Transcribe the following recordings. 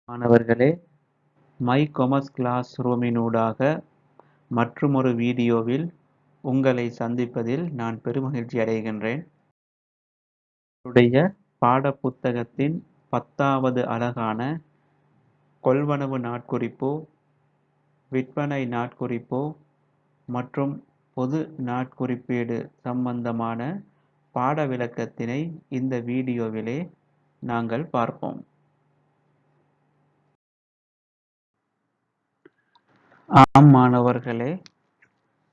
மாணவர்களே, my commerce class ரூமினூடாக மற்றுமொரு வீடியோவில் உங்களை சந்திப்பதில் நான் பெருமகிழ்ச்சி அடைகின்றேன். என்னுடைய பாடப்புத்தகத்தின் 10வது அலகான கொள்வனவு நாட்குறிப்பு, விற்பனை நாட்குறிப்பு மற்றும் பொது நாட்குறிப்பீடு சம்பந்தமான பாட விளக்கத்தினை இந்த வீடியோவிலே நாங்கள் பார்ப்போம். ஆம் மாணவர்களே,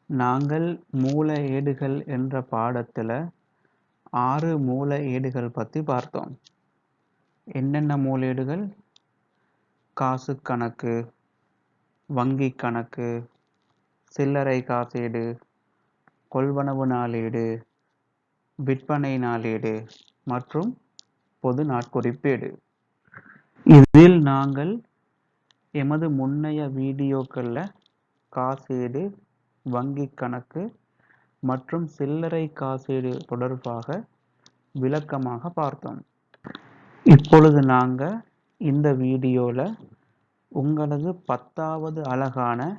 நாங்கள் மூல ஏடுகள் என்ற பாடத்துல 6 மூல ஏடுகள் பத்தி பார்த்தோம். என்னென்ன மூலேடுகள்? காசு கணக்கு, வங்கி கணக்கு, சில்லறை காசேடு, கொள்வனவு நாளேடு, விற்பனை நாளேடு மற்றும் பொது நாட்குறிப்பேடு. இதில் நாங்கள் எமது முன்னைய வீடியோக்கள்ல காசேடு, வங்கி கணக்கு மற்றும் சில்லறை காசேடு தொடர்பாக விளக்கமாக பார்த்தோம். இப்பொழுது நாங்க இந்த வீடியோல உங்களது 10வது அலகான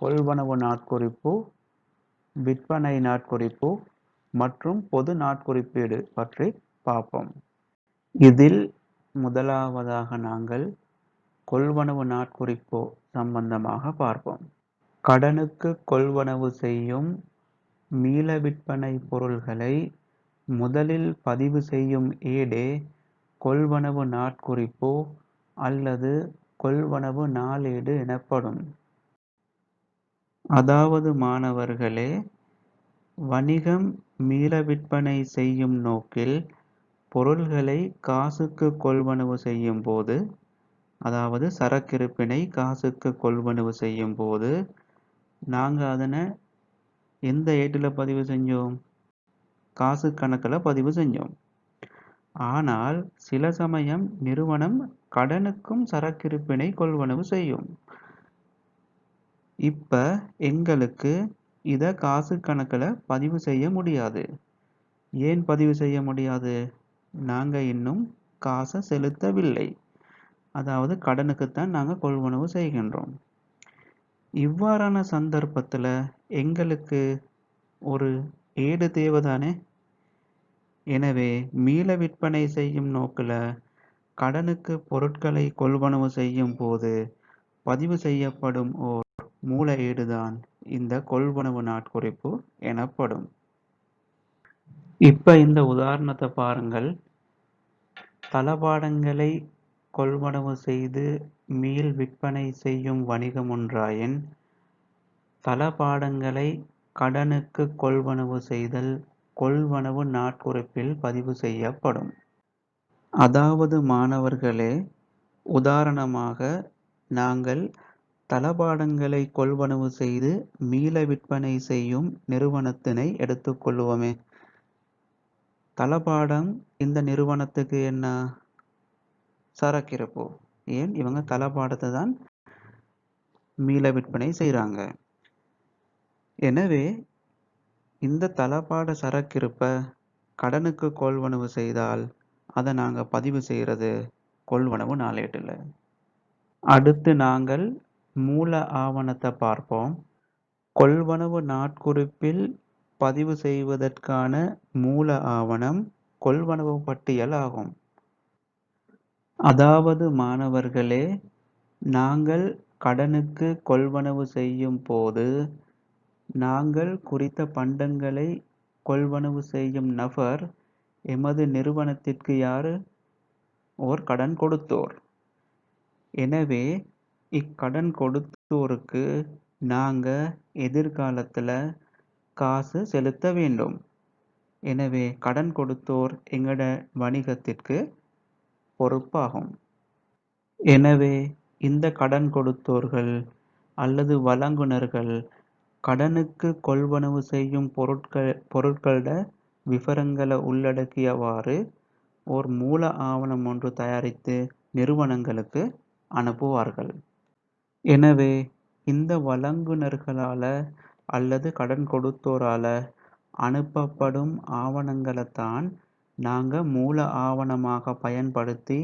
கொள்வனவு நாட்குறிப்பு, விற்பனை நாட்குறிப்பு மற்றும் பொது நாட்குறிப்பீடு பற்றி பார்ப்போம். இதில் முதலாவதாக நாங்கள் கொள்வனவு நாட்குறிப்பு சம்பந்தமாக பார்ப்போம். கடனுக்கு கொள்வனவு செய்யும் மீள விற்பனை பொருள்களை முதலில் பதிவு செய்யும் ஏடே கொள்வனவு நாட்குறிப்பு அல்லது கொள்வனவு நாளேடு எனப்படும். அதாவது மாணவர்களே, வணிகம் மீள விற்பனை செய்யும் நோக்கில் பொருள்களை காசுக்கு கொள்வனவு செய்யும் போது, அதாவது சரக்கிருப்பினை காசுக்கு கொள்வனவு செய்யும் போது நாங்கள் அதனை எந்த ஏட்டில் பதிவு செஞ்சோம்? காசு கணக்கில் பதிவு செஞ்சோம். ஆனால் சில சமயம் நிறுவனம் கடனுக்கும் சரக்கிருப்பினை கொள்வனவு செய்யும். இப்ப எங்களுக்கு இதை காசு கணக்கில் பதிவு செய்ய முடியாது. ஏன் பதிவு செய்ய முடியாது? நாங்க இன்னும் காசை செலுத்தவில்லை. அதாவது கடனுக்குத்தான் நாங்கள் கொள்வனவு செய்கின்றோம். இவ்வாறான சந்தர்ப்பத்துல எங்களுக்கு ஒரு ஏடு தேவைதானே? எனவே மீள விற்பனை செய்யும் நோக்கில் கடனுக்கு பொருட்களை கொள்வனவு செய்யும் போது பதிவு செய்யப்படும் ஓர் மூல ஏடுதான் இந்த கொள்வனவு நாட்குறிப்பு எனப்படும். இப்ப இந்த உதாரணத்தை பாருங்கள். தளபாடங்களை கொள்வனவு செய்து மீள் விற்பனை செய்யும் வணிகம் ஒன்றாயின் தளபாடங்களை கடனுக்கு கொள்வனவு செய்தல் கொள்வனவு நாட்குறிப்பில் பதிவு செய்யப்படும். அதாவது மாணவர்களே, உதாரணமாக நாங்கள் தளபாடங்களை கொள்வனவு செய்து மீள விற்பனை செய்யும் நிறுவனத்தினை எடுத்துக்கொள்வோமே. தளபாடம் இந்த நிறுவனத்துக்கு என்ன? சரக்கிருப்பு. ஏன்? இவங்க தளபாடத்தை தான் மீள விற்பனை செய்கிறாங்க. எனவே இந்த தளபாட சரக்கிருப்ப கடனுக்கு கொள்வனவு செய்தால் அதை நாங்கள் பதிவு செய்கிறது கொள்வனவு நாளேட்டில். அடுத்து நாங்கள் மூல ஆவணத்தை பார்ப்போம். கொள்வனவு நாட்குறிப்பில் பதிவு செய்வதற்கான மூல ஆவணம் கொள்வனவு பட்டியல் ஆகும். அதாவது மாணவர்களே, நாங்கள் கடனுக்கு கொள்வனவு செய்யும் போது நாங்கள் குறித்த பண்டங்களை கொள்வனவு செய்யும் நபர் எமது நிறுவனத்திற்கு யாரு? ஓர் கடன் கொடுத்தோர். எனவே இக்கடன் கொடுத்தோருக்கு நாங்க எதிர்காலத்துல காசு செலுத்த வேண்டும். எனவே கடன் கொடுத்தோர் எங்கட வணிகத்திற்கு பொறுப்பாகும். எனவே இந்த கடன் கொடுத்தோர்கள் அல்லது வழங்குனர்கள் கடனுக்கு கொள்வனவு செய்யும் பொருட்களோட விவரங்களை உள்ளடக்கியவாறு ஓர் மூல ஆவணம் ஒன்று தயாரித்து நிறுவனங்களுக்கு அனுப்புவார்கள். எனவே இந்த வழங்குனர்களால அல்லது கடன் கொடுத்தோரால அனுப்பப்படும் ஆவணங்களைத்தான் நாங்க மூல ஆவணமாக பயன்படுத்தி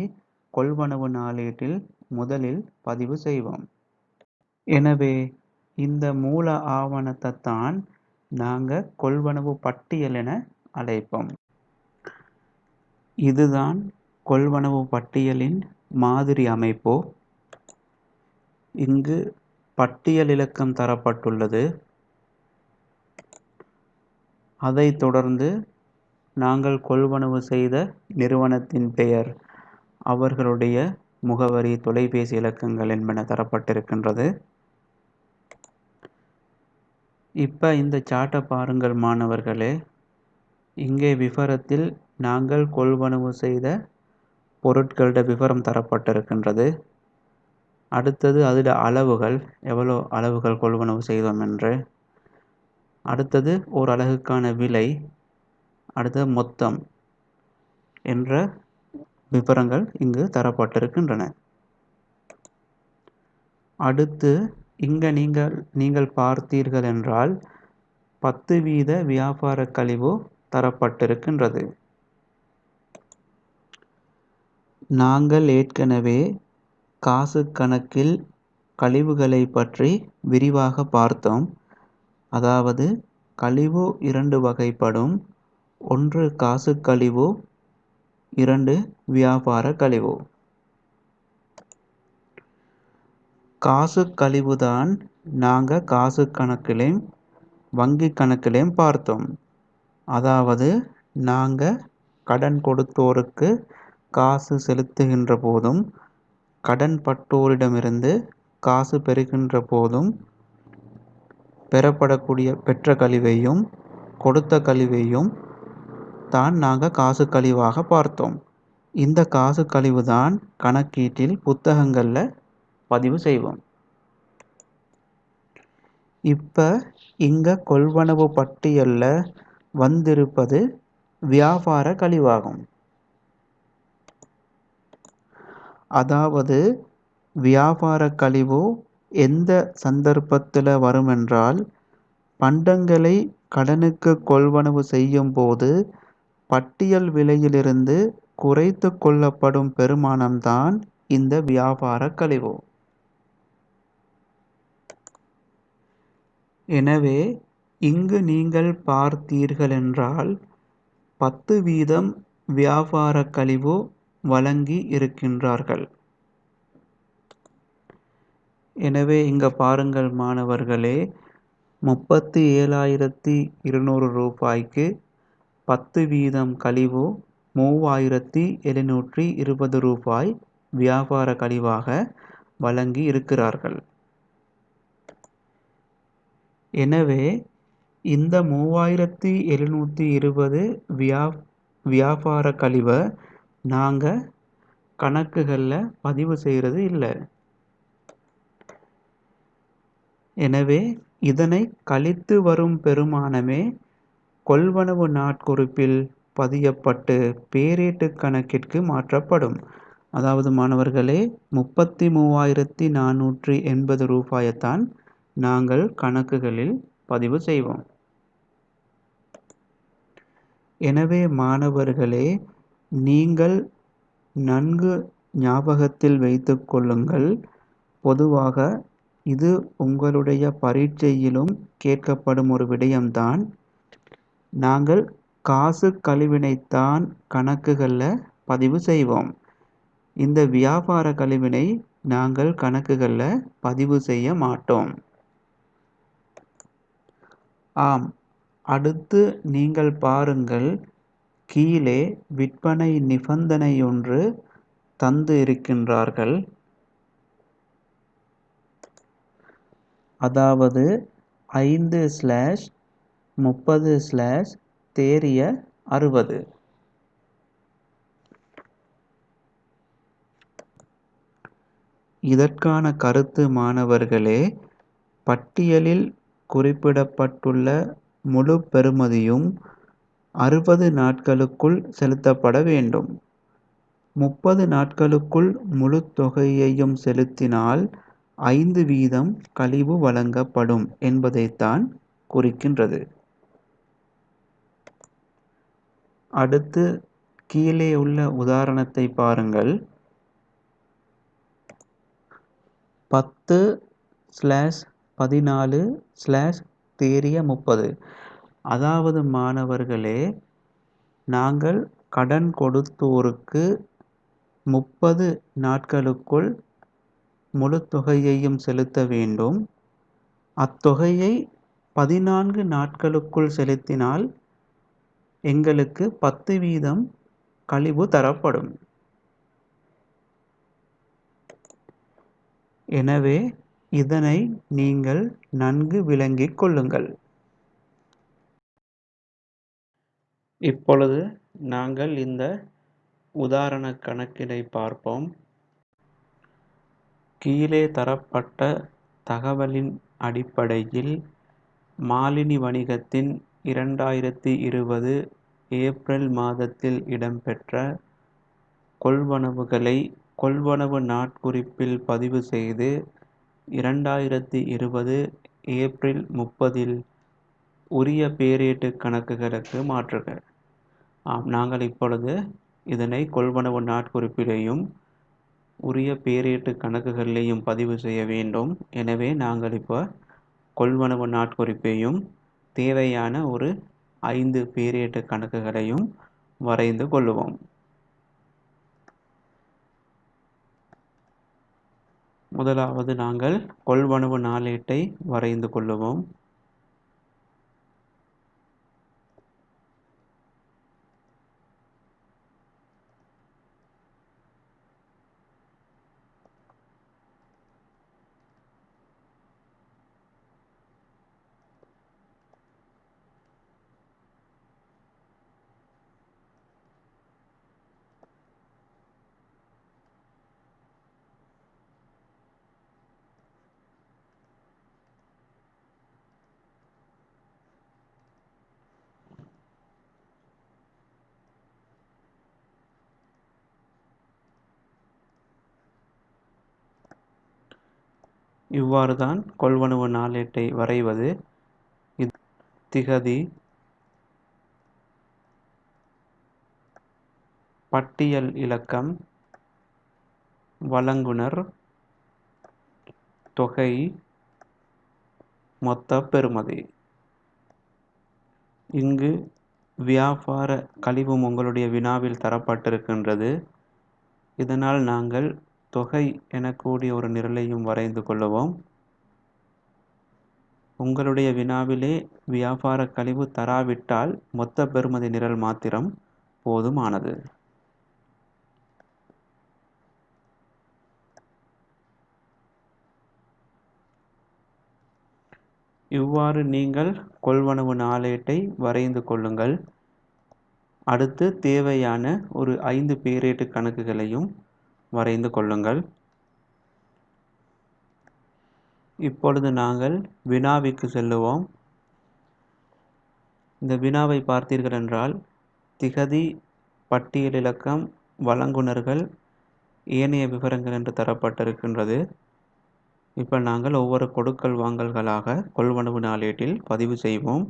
கொள்வனவு நாளேட்டில் முதலில் பதிவு செய்வோம். எனவே இந்த மூல ஆவணத்தைத்தான் நாங்க கொள்வனவு பட்டியல் என அழைப்போம். இதுதான் கொள்வனவு பட்டியலின் மாதிரி அமைப்பு. இங்கு பட்டியல் இலக்கம் தரப்பட்டுள்ளது. அதைத் தொடர்ந்து நாங்கள் கொள்வனவு செய்த நிறுவனத்தின் பெயர், அவர்களுடைய முகவரி, தொலைபேசி இலக்கங்கள் என்பன தரப்பட்டிருக்கின்றது. இப்ப இந்த சார்ட்டை பாருங்கள் மாணவர்களே. இங்கே விவரத்தில் நாங்கள் கொள்வனவு செய்த பொருட்களோட விவரம் தரப்பட்டிருக்கின்றது. அடுத்தது அதில் அளவுகள், எவ்வளோ அளவுகள் கொள்வனவு செய்தோம் என்று. அடுத்தது ஒரு அலகுக்கான விலை. அடுத்தது மொத்தம் என்ற விவரங்கள் இங்கு தரப்பட்டிருக்கின்றன. அடுத்து இங்க நீங்கள் பார்த்தீர்கள் என்றால் 10% வியாபார கழிவு தரப்பட்டிருக்கின்றது. நாங்கள் ஏற்கனவே காசு கணக்கில் கழிவுகளை பற்றி விரிவாக பார்த்தோம். அதாவது கழிவு 2 வகைப்படும். ஒன்று காசு கழிவு, 2 வியாபார கழிவு. காசு கழிவுதான் நாங்க காசு கணக்கிலையும் வங்கி கணக்கிலையும் பார்த்தோம். அதாவது நாங்க கடன் கொடுத்தோருக்கு காசு செலுத்துகின்ற போதும், கடன் பட்டோரிடமிருந்து காசு பெறுகின்ற போதும் பெற்ற கழிவையும் கொடுத்த கழிவையும் தான் நாங்க காசு கழிவாக பார்த்தோம். இந்த காசு கழிவு தான் கணக்கீட்டில் புத்தகங்கள்ல பதிவு செய்வோம். இப்ப இங்க கொள்வனவு பட்டியல்ல வந்திருப்பது வியாபார கழிவாகும். அதாவது வியாபார கழிவு எந்த சந்தர்ப்பத்தில் வருமென்றால், பண்டங்களை கடனுக்கு கொள்வனவு செய்யும் போது பட்டியல் விலையிலிருந்து குறைத்து கொள்ளப்படும் பெறுமானம்தான் இந்த வியாபார கழிவு. எனவே இங்கு நீங்கள் பார்த்தீர்கள் என்றால் 10% வியாபார கழிவு வழங்கி இருக்கின்றார்கள். எனவே இங்க பாருங்கள் மாணவர்களே, 37,200 ரூபாய்க்கு 10% கழிவு 3,720 ரூபாய் வியாபார கழிவாக வழங்கி இருக்கிறார்கள். எனவே இந்த 3,720 வியாபார கழிவை நாங்க கணக்குகள்ல பதிவு செய்யறது இல்லை. எனவே இதனை கழித்து வரும் பெறுமானமே கொள்வனவு நாட்குறிப்பில் பதியப்பட்டு பேரீட்டு கணக்கிற்கு மாற்றப்படும். அதாவது மாணவர்களே, 33,480 ரூபாயைத்தான் நாங்கள் கணக்குகளில் பதிவு செய்வோம். எனவே மாணவர்களே, நீங்கள் நன்கு ஞாபகத்தில் வைத்துக் கொள்ளுங்கள். பொதுவாக இது உங்களுடைய பரீட்சையிலும் கேட்கப்படும் ஒரு விடயம்தான். நாங்கள் காசு கழிவினைத்தான் கணக்குகளில் பதிவு செய்வோம். இந்த வியாபார கழிவினை நாங்கள் கணக்குகளில் பதிவு செய்ய மாட்டோம். ஆம், அடுத்து நீங்கள் பாருங்கள், கீழே விற்பனை நிபந்தனை ஒன்று தந்து இருக்கின்றார்கள். அதாவது 5/30/60. இதற்கான கருத்து மாணவர்களே, பட்டியலில் குறிப்பிடப்பட்டுள்ள முழு பெறுமதியும் 60 நாட்களுக்குள் செலுத்தப்பட வேண்டும். 30 நாட்களுக்குள் முழு தொகையையும் செலுத்தினால் 5% கழிவு வழங்கப்படும் என்பதைத்தான் குறிக்கின்றது. அடுத்து கீழே உள்ள உதாரணத்தை பாருங்கள். 10/14/30. அதாவது மாணவர்களே, நாங்கள் கடன் கொடுத்தோருக்கு 30 நாட்களுக்குள் முழுத் தொகையையும் செலுத்த வேண்டும். அத்தொகையை 14 நாட்களுக்குள் செலுத்தினால் எங்களுக்கு 10% கழிவு தரப்படும். எனவே இதனை நீங்கள் நன்கு விளங்கிக் கொள்ளுங்கள். இப்பொழுது நாங்கள் இந்த உதாரண கணக்கினை பார்ப்போம். கீழே தரப்பட்ட தகவலின் அடிப்படையில் மாலினி வணிகத்தின் 2020 ஏப்ரல் மாதத்தில் இடம்பெற்ற கொள்வனவுகளை கொள்வனவு நாட்குறிப்பில் பதிவு செய்து 2020 ஏப்ரல் 30 உரிய பேரீட்டு கணக்குகளுக்கு மாற்றுக. நாங்கள் இப்பொழுது இதனை கொள்வனவு நாட்குறிப்பிலேயும் உரிய பேரீட்டு கணக்குகளிலேயும் பதிவு செய்ய வேண்டும். எனவே நாங்கள் இப்போ கொள்வனவு நாட்குறிப்பையும் தேவையான ஒரு 5 பேரீட்டு கணக்குகளையும் வரைந்து கொள்ளுவோம். முதலாவது நாங்கள் கொள்வனவு நாளேட்டை வரைந்து கொள்ளுவோம். இவ்வாறு தான் கொள்வனவு நாளேட்டை வரைவது. திகதி, பட்டியல் இலக்கம், வழங்குனர், தொகை, மொத்த பெறுமதி. இங்கு வியாபார கழிவும் உங்களுடைய வினாவில் தரப்பட்டிருக்கின்றது. இதனால் நாங்கள் தொகை எனக்கூடிய ஒரு நிரலையும் வரைந்து கொள்ளுவோம். உங்களுடைய வினாவிலே வியாபார கழிவு தராவிட்டால் மொத்த பெறுமதி நிரல் மாத்திரம் போதுமானது. இவ்வாறு நீங்கள் கொள்வனவு நாளேட்டை வரைந்து கொள்ளுங்கள். அடுத்து தேவையான ஒரு 5 பேரீட்டு கணக்குகளையும் வரைந்து கொள்ளுங்கள். இப்பொழுது நாங்கள் வினாவிற்கு செல்லுவோம். இந்த வினாவை பார்த்தீர்கள் என்றால் திகதி, பட்டியல் இலக்கம், வழங்குனர்கள், ஏனைய விவரங்கள் என்று தரப்பட்டிருக்கின்றது. இப்போ நாங்கள் ஒவ்வொரு கொடுக்கல் வாங்கல்களாக கொள்வனவு நாளேட்டில் பதிவு செய்வோம்.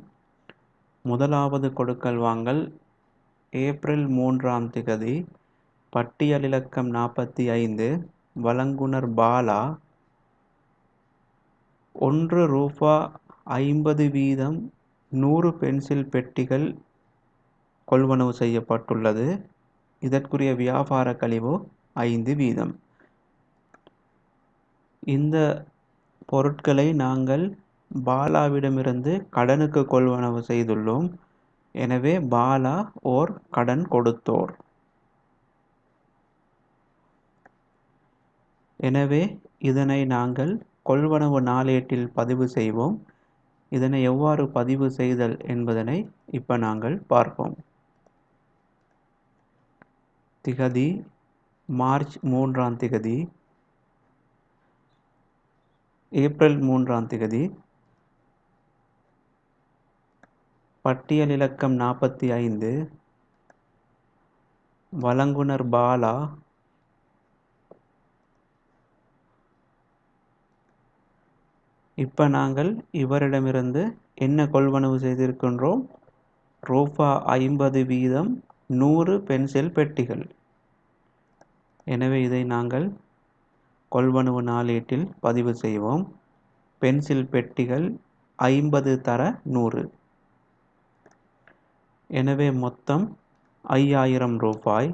முதலாவது கொடுக்கல் வாங்கல் ஏப்ரல் 3ஆம் திகதி, பட்டியல் இலக்கம் 45, வழங்குனர் பாலா, ₹1.50 100 பென்சில் பெட்டிகள் கொள்வனவு செய்யப்பட்டுள்ளது. இதற்குரிய வியாபார கழிவு 5%. இந்த பொருட்களை நாங்கள் பாலாவிடமிருந்து கடனுக்கு கொள்வனவு செய்துள்ளோம். எனவே பாலா ஓர் கடன் கொடுத்தோர். எனவே இதனை நாங்கள் கொள்வனவு நாளேட்டில் பதிவு செய்வோம். இதனை எவ்வாறு பதிவு செய்தல் என்பதனை இப்போ நாங்கள் பார்ப்போம். திகதி மார்ச் 3ஆம் திகதி, ஏப்ரல் 3ஆம் திகதி, பட்டியல் இலக்கம் 45, வழங்குனர் பாலா, இப்போ நாங்கள் இவரிடமிருந்து என்ன கொள்வனவு செய்திருக்கின்றோம்? ₹50 100 பென்சில் பெட்டிகள். எனவே இதை நாங்கள் கொள்வனவு நாளேட்டில் பதிவு செய்வோம். பென்சில் பெட்டிகள் 50 தர 100. எனவே மொத்தம் 5000 ரூபாய்.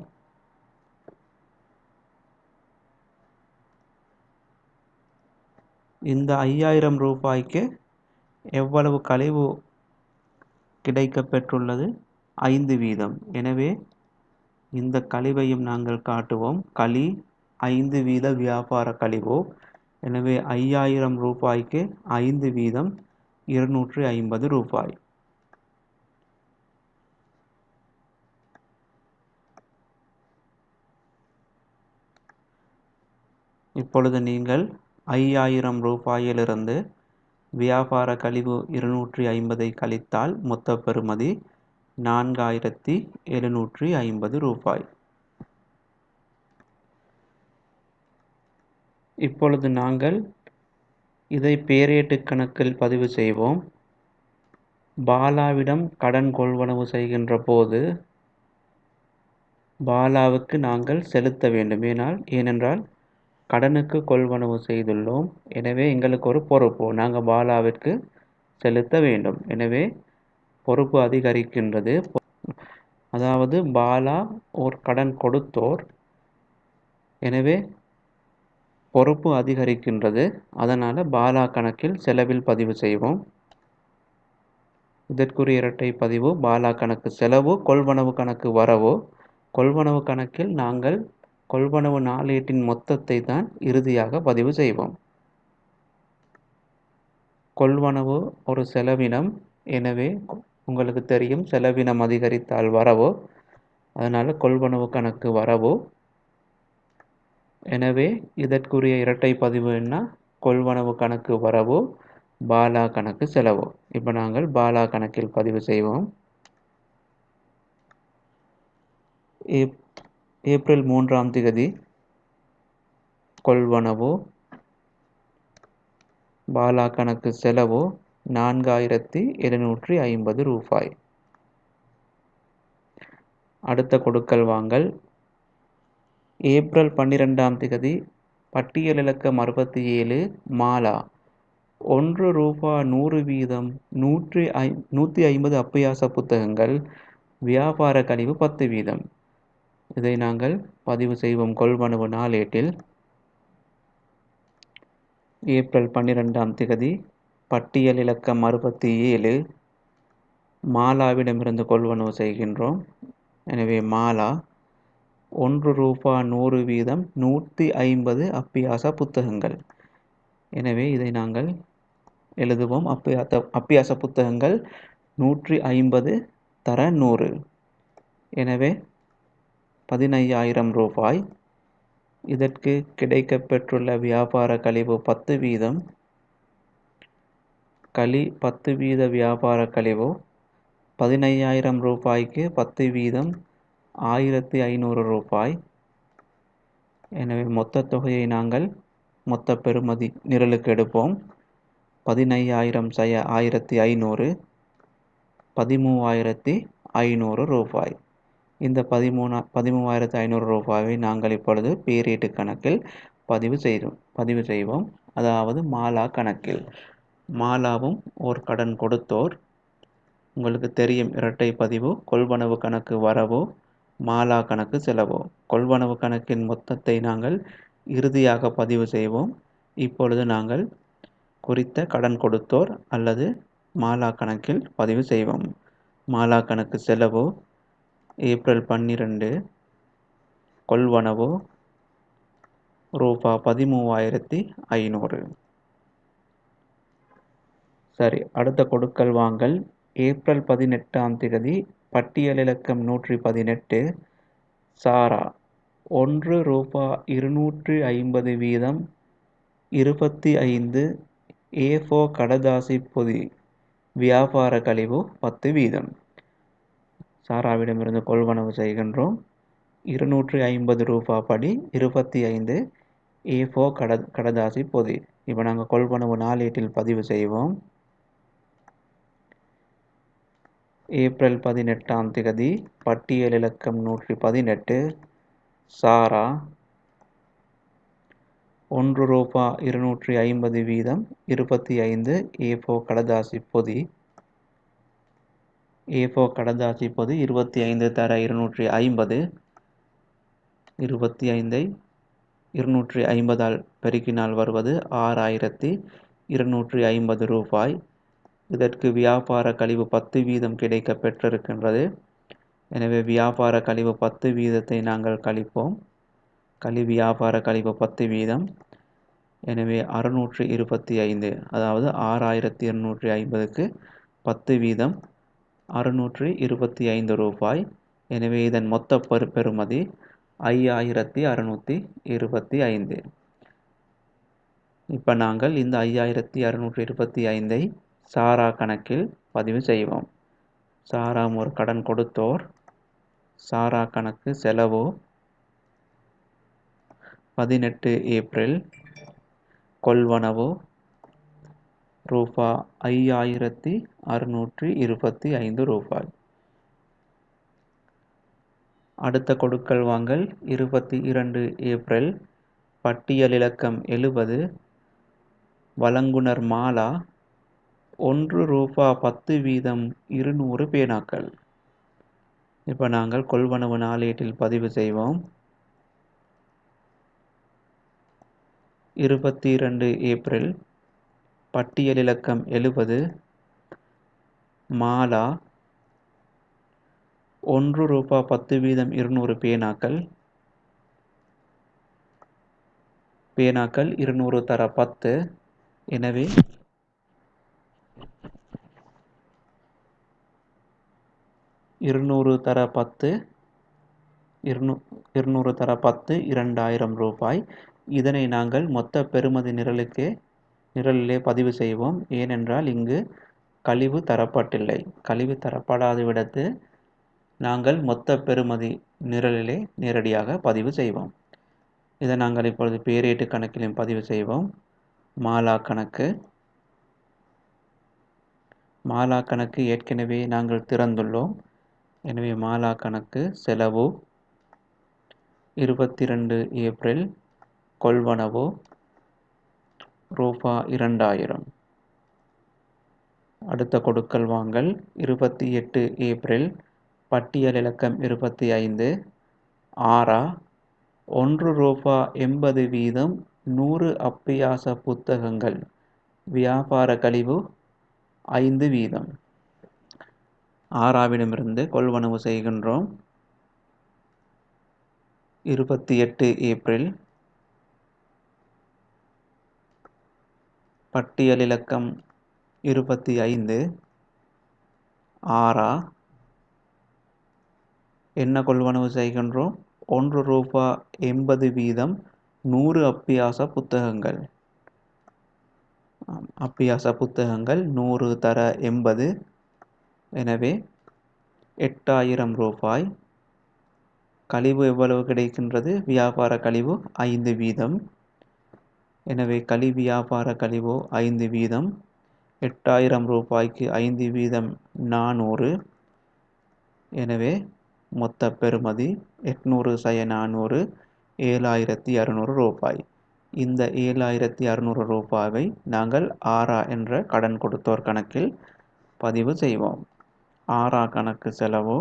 இந்த 5000 ரூபாய்க்கு எவ்வளவு கழிவு கிடைக்கப் பெற்றுள்ளது? 5 வீதம். எனவே இந்த கழிவையும் நாங்கள் காட்டுவோம். 5 வீத வியாபார கழிவு. எனவே 5000 ரூபாய்க்கு 5 வீதம் 250 ரூபாய். இப்பொழுது நீங்கள் 5000 ரூபாயிலிருந்து வியாபார கழிவு 250 கழித்தால் மொத்த பெறுமதி 4750 ரூபாய். இப்பொழுது நாங்கள் இதை பேரேட்டு கணக்கில் பதிவு செய்வோம். பாலாவிடம் கடன் கொள்வனவு செய்கின்ற போது பாலாவுக்கு நாங்கள் செலுத்த வேண்டும். ஏனென்றால் கடனுக்கு கொள்வனவு செய்துள்ளோம். எனவே எங்களுக்கு ஒரு பொறுப்பு, நாங்கள் பாலாவிற்கு செலுத்த வேண்டும். எனவே பொறுப்பு அதிகரிக்கின்றது. அதாவது பாலா ஒரு கடன் கொடுத்தோர். எனவே பொறுப்பு அதிகரிக்கின்றது. அதனால் பாலா கணக்கில் செலவில் பதிவு செய்வோம். இதற்குரிய இரட்டை பதிவு பாலா கணக்கு செலவு, கொள்வனவு கணக்கு வரவு. கொள்வனவு கணக்கில் நாங்கள் கொள்வனவு நாளேட்டின் மொத்தத்தை தான் இறுதியாக பதிவு செய்வோம். கொள்வனவு ஒரு செலவினம். எனவே உங்களுக்கு தெரியும், செலவினம் அதிகரித்தால் வரவு. அதனால் கொள்வனவு கணக்கு வரவு. எனவே இதற்குரிய இரட்டை பதிவு என்ன? கொள்வனவு கணக்கு வரவு, பாலா கணக்கு செலவு. இப்போ நாங்கள் பாலா கணக்கில் பதிவு செய்வோம். ஏப்ரல் 3ஆம் தேதி கொள்வனவு, பாலா கணக்கு செலவு 4750 ரூபாய். அடுத்த கொடுக்கல் வாங்கல் ஏப்ரல் 12ஆம் தேதி பட்டியல் இலக்கம் 67 மாலா 1 ரூபாய் 100 வீதம் 150 அப்பியாச புத்தகங்கள், வியாபார கழிவு 10 வீதம். இதை நாங்கள் பதிவு செய்வோம் கொள்வனவு நாளேட்டில். ஏப்ரல் 12ஆம் தேதி பட்டியல் இலக்கம் 67 மாலாவிடமிருந்து கொள்வனவு செய்கின்றோம். எனவே மாலா 1 ரூபாய் 100 வீதம் 150 அப்பியாச புத்தகங்கள். எனவே இதை நாங்கள் எழுதுவோம். அப்பியாச புத்தகங்கள் 150 தர 100. எனவே 15000 ரூபாய். இதற்கு கிடைக்கப் பெற்றுள்ள வியாபார கழிவு 10 வீதம். 10 வீத வியாபார கழிவு 15000 ரூபாய்க்கு 10 வீதம் 1500 ரூபாய். எனவே மொத்த தொகையை நாங்கள் மொத்த பெறுமதி நிரலுக்கு எடுப்போம். 15000 செய்ய 1500, 13500 ரூபாய். இந்த 13500 ரூபாயை நாங்கள் இப்பொழுது பேரீட்டு கணக்கில் பதிவு செய்வோம். அதாவது மாலா கணக்கில். மாலாவும் ஒரு கடன் கொடுத்தோர். உங்களுக்கு தெரியும், இரட்டை பதிவு. கொள்வனவு கணக்கு வரவு, மாலா கணக்கு செலவு. கொள்வனவு கணக்கின் மொத்தத்தை நாங்கள் இறுதியாக பதிவு செய்வோம். இப்பொழுது நாங்கள் குறித்த கடன் கொடுத்தோர் அல்லது மாலா கணக்கில் பதிவு செய்வோம். மாலா கணக்கு செலவு ஏப்ரல் 12 கொள்வனவு ரூபாய் 13500. சரி, அடுத்த கொடுக்கல் வாங்கல் ஏப்ரல் 18ஆம் தேதி பட்டியல் இலக்கம் 118 சாரா 1 ரூபாய் 250 வீதம் 25 A4 கடதாசி பொதி, வியாபார கழிவு 10 வீதம். சாராவிடமிருந்து கொள்வனவு செய்கின்றோம். 250 ரூபாய் படி 25 A4 கடதாசி பொதி. இப்போ நாங்கள் கொள்வனவு நாளேட்டில் பதிவு செய்வோம். ஏப்ரல் 18ஆம் தேதி பட்டியல் இலக்கம் 118 சாரா ரூபா 250 வீதம் 25 A4 கடதாசி பொதி. A4 கடதாசி பொதி 25 தர 250. 25ஐ 250ஆல் பெருக்கினால் வருவது 6250 ரூபாய். இதற்கு வியாபார கழிவு 10 வீதம் கிடைக்க பெற்றிருக்கின்றது. எனவே வியாபார கழிவு 10 வீதத்தை நாங்கள் கழிப்போம். வியாபார கழிவு 10 வீதம். எனவே 625, அதாவது 6250க்கு 10 வீதம் 625 ரூபாய். எனவே இதன் மொத்த பெறுமதி 5625. இப்போ நாங்கள் இந்த 5625ஐ சாரா கணக்கில் பதிவு செய்வோம். சாரா ஒரு கடன் கொடுத்தோர். சாரா கணக்கு செலவு 18 ஏப்ரல் கொள்வனவு ரூபா 5625 ரூபாய். அடுத்த கொடுக்கல் வாங்கல் 22 ஏப்ரல் பட்டியல் இலக்கம் 70 வழங்குனர் மாலா ரூபா 10 வீதம் 200 பேனாக்கள். இப்போ நாங்கள் கொள்வனவு நாளேட்டில் பதிவு செய்வோம். 22 ஏப்ரல் பட்டியல் இலக்கம் 70 மாலா ரூபா 10 வீதம் 200 பேனாக்கள். 200 தர 10. எனவே 200 தர 10 200 தர 10 2000 ரூபாய். இதனை நாங்கள் மொத்த பெறுமதி நிரலிலே பதிவு செய்வோம். ஏனென்றால் இங்கு கழிவு தரப்பட்டில்லை. கழிவு தரப்படாத விடத்து நாங்கள் மொத்த பெறுமதி நிரலிலே நேரடியாக பதிவு செய்வோம். இதை நாங்கள் இப்பொழுது பேரேட்டு கணக்கிலும் பதிவு செய்வோம். மாலா கணக்கு. மாலா கணக்கு ஏற்கனவே நாங்கள் திறந்துள்ளோம். எனவே மாலா கணக்கு செலவு 22 ஏப்ரல் கொள்வனவு ரூபா 2000. அடுத்த கொடுக்கல் வாங்கல் 28 ஏப்ரல் பட்டியல் இலக்கம் 25 ஆரா ரூபா 80 வீதம் 100 அப்பியாச புத்தகங்கள். வியாபார கழிவு 5 வீதம். ஆராவிடமிருந்து கொள்வனவு செய்கின்றோம். 28 ஏப்ரல் பட்டியல் இலக்கம் 25 ஆரா என்ன கொள்வனவு செய்கின்றோம்? ரூபா 80 வீதம் 100 அப்பியாச புத்தகங்கள். அப்பியாச புத்தகங்கள் 100 தர 80. எனவே 8000 ரூபாய். கழிவு எவ்வளவு கிடைக்கின்றது? வியாபார கழிவு 5 வீதம். எனவே வியாபார கழிவு 5 வீதம். 8000 ரூபாய்க்கு 5 வீதம் 400. எனவே மொத்த பெறுமதி 800 - 400 7600 ரூபாய். இந்த 7600 ரூபாயை நாங்கள் ஆரா என்ற கடன் கொடுத்தோர் கணக்கில் பதிவு செய்வோம். ஆரா கணக்கு செலவு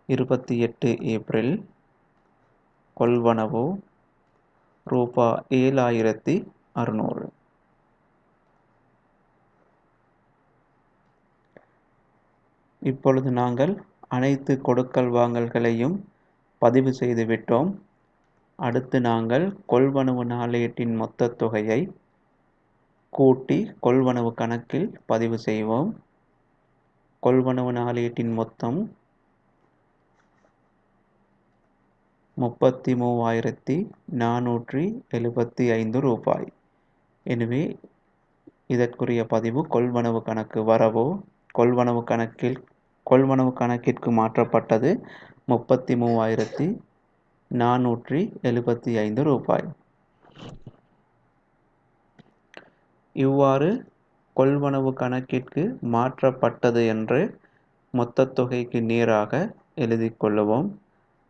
28 ஏப்ரல் கொள்வனவு ரூபா 7600. இப்பொழுது நாங்கள் அனைத்து கொடுக்கல் வாங்கல்களையும் பதிவு செய்து விட்டோம். அடுத்து நாங்கள் கொள்வனவு நாளேட்டின் மொத்த தொகையை கூட்டி கொள்வனவு கணக்கில் பதிவு செய்வோம். கொள்வனவு நாளேட்டின் மொத்தம் 33,475 ரூபாய். எனவே இதற்குரிய பதிவு கொள்வனவு கணக்கு வரவு. கொள்வனவு கணக்கிற்கு மாற்றப்பட்டது 33,475 ரூபாய். இவ்வாறு கொள்வனவு கணக்கிற்கு மாற்றப்பட்டது என்று மொத்த தொகைக்கு நேராக எழுதி கொள்ளுவோம்.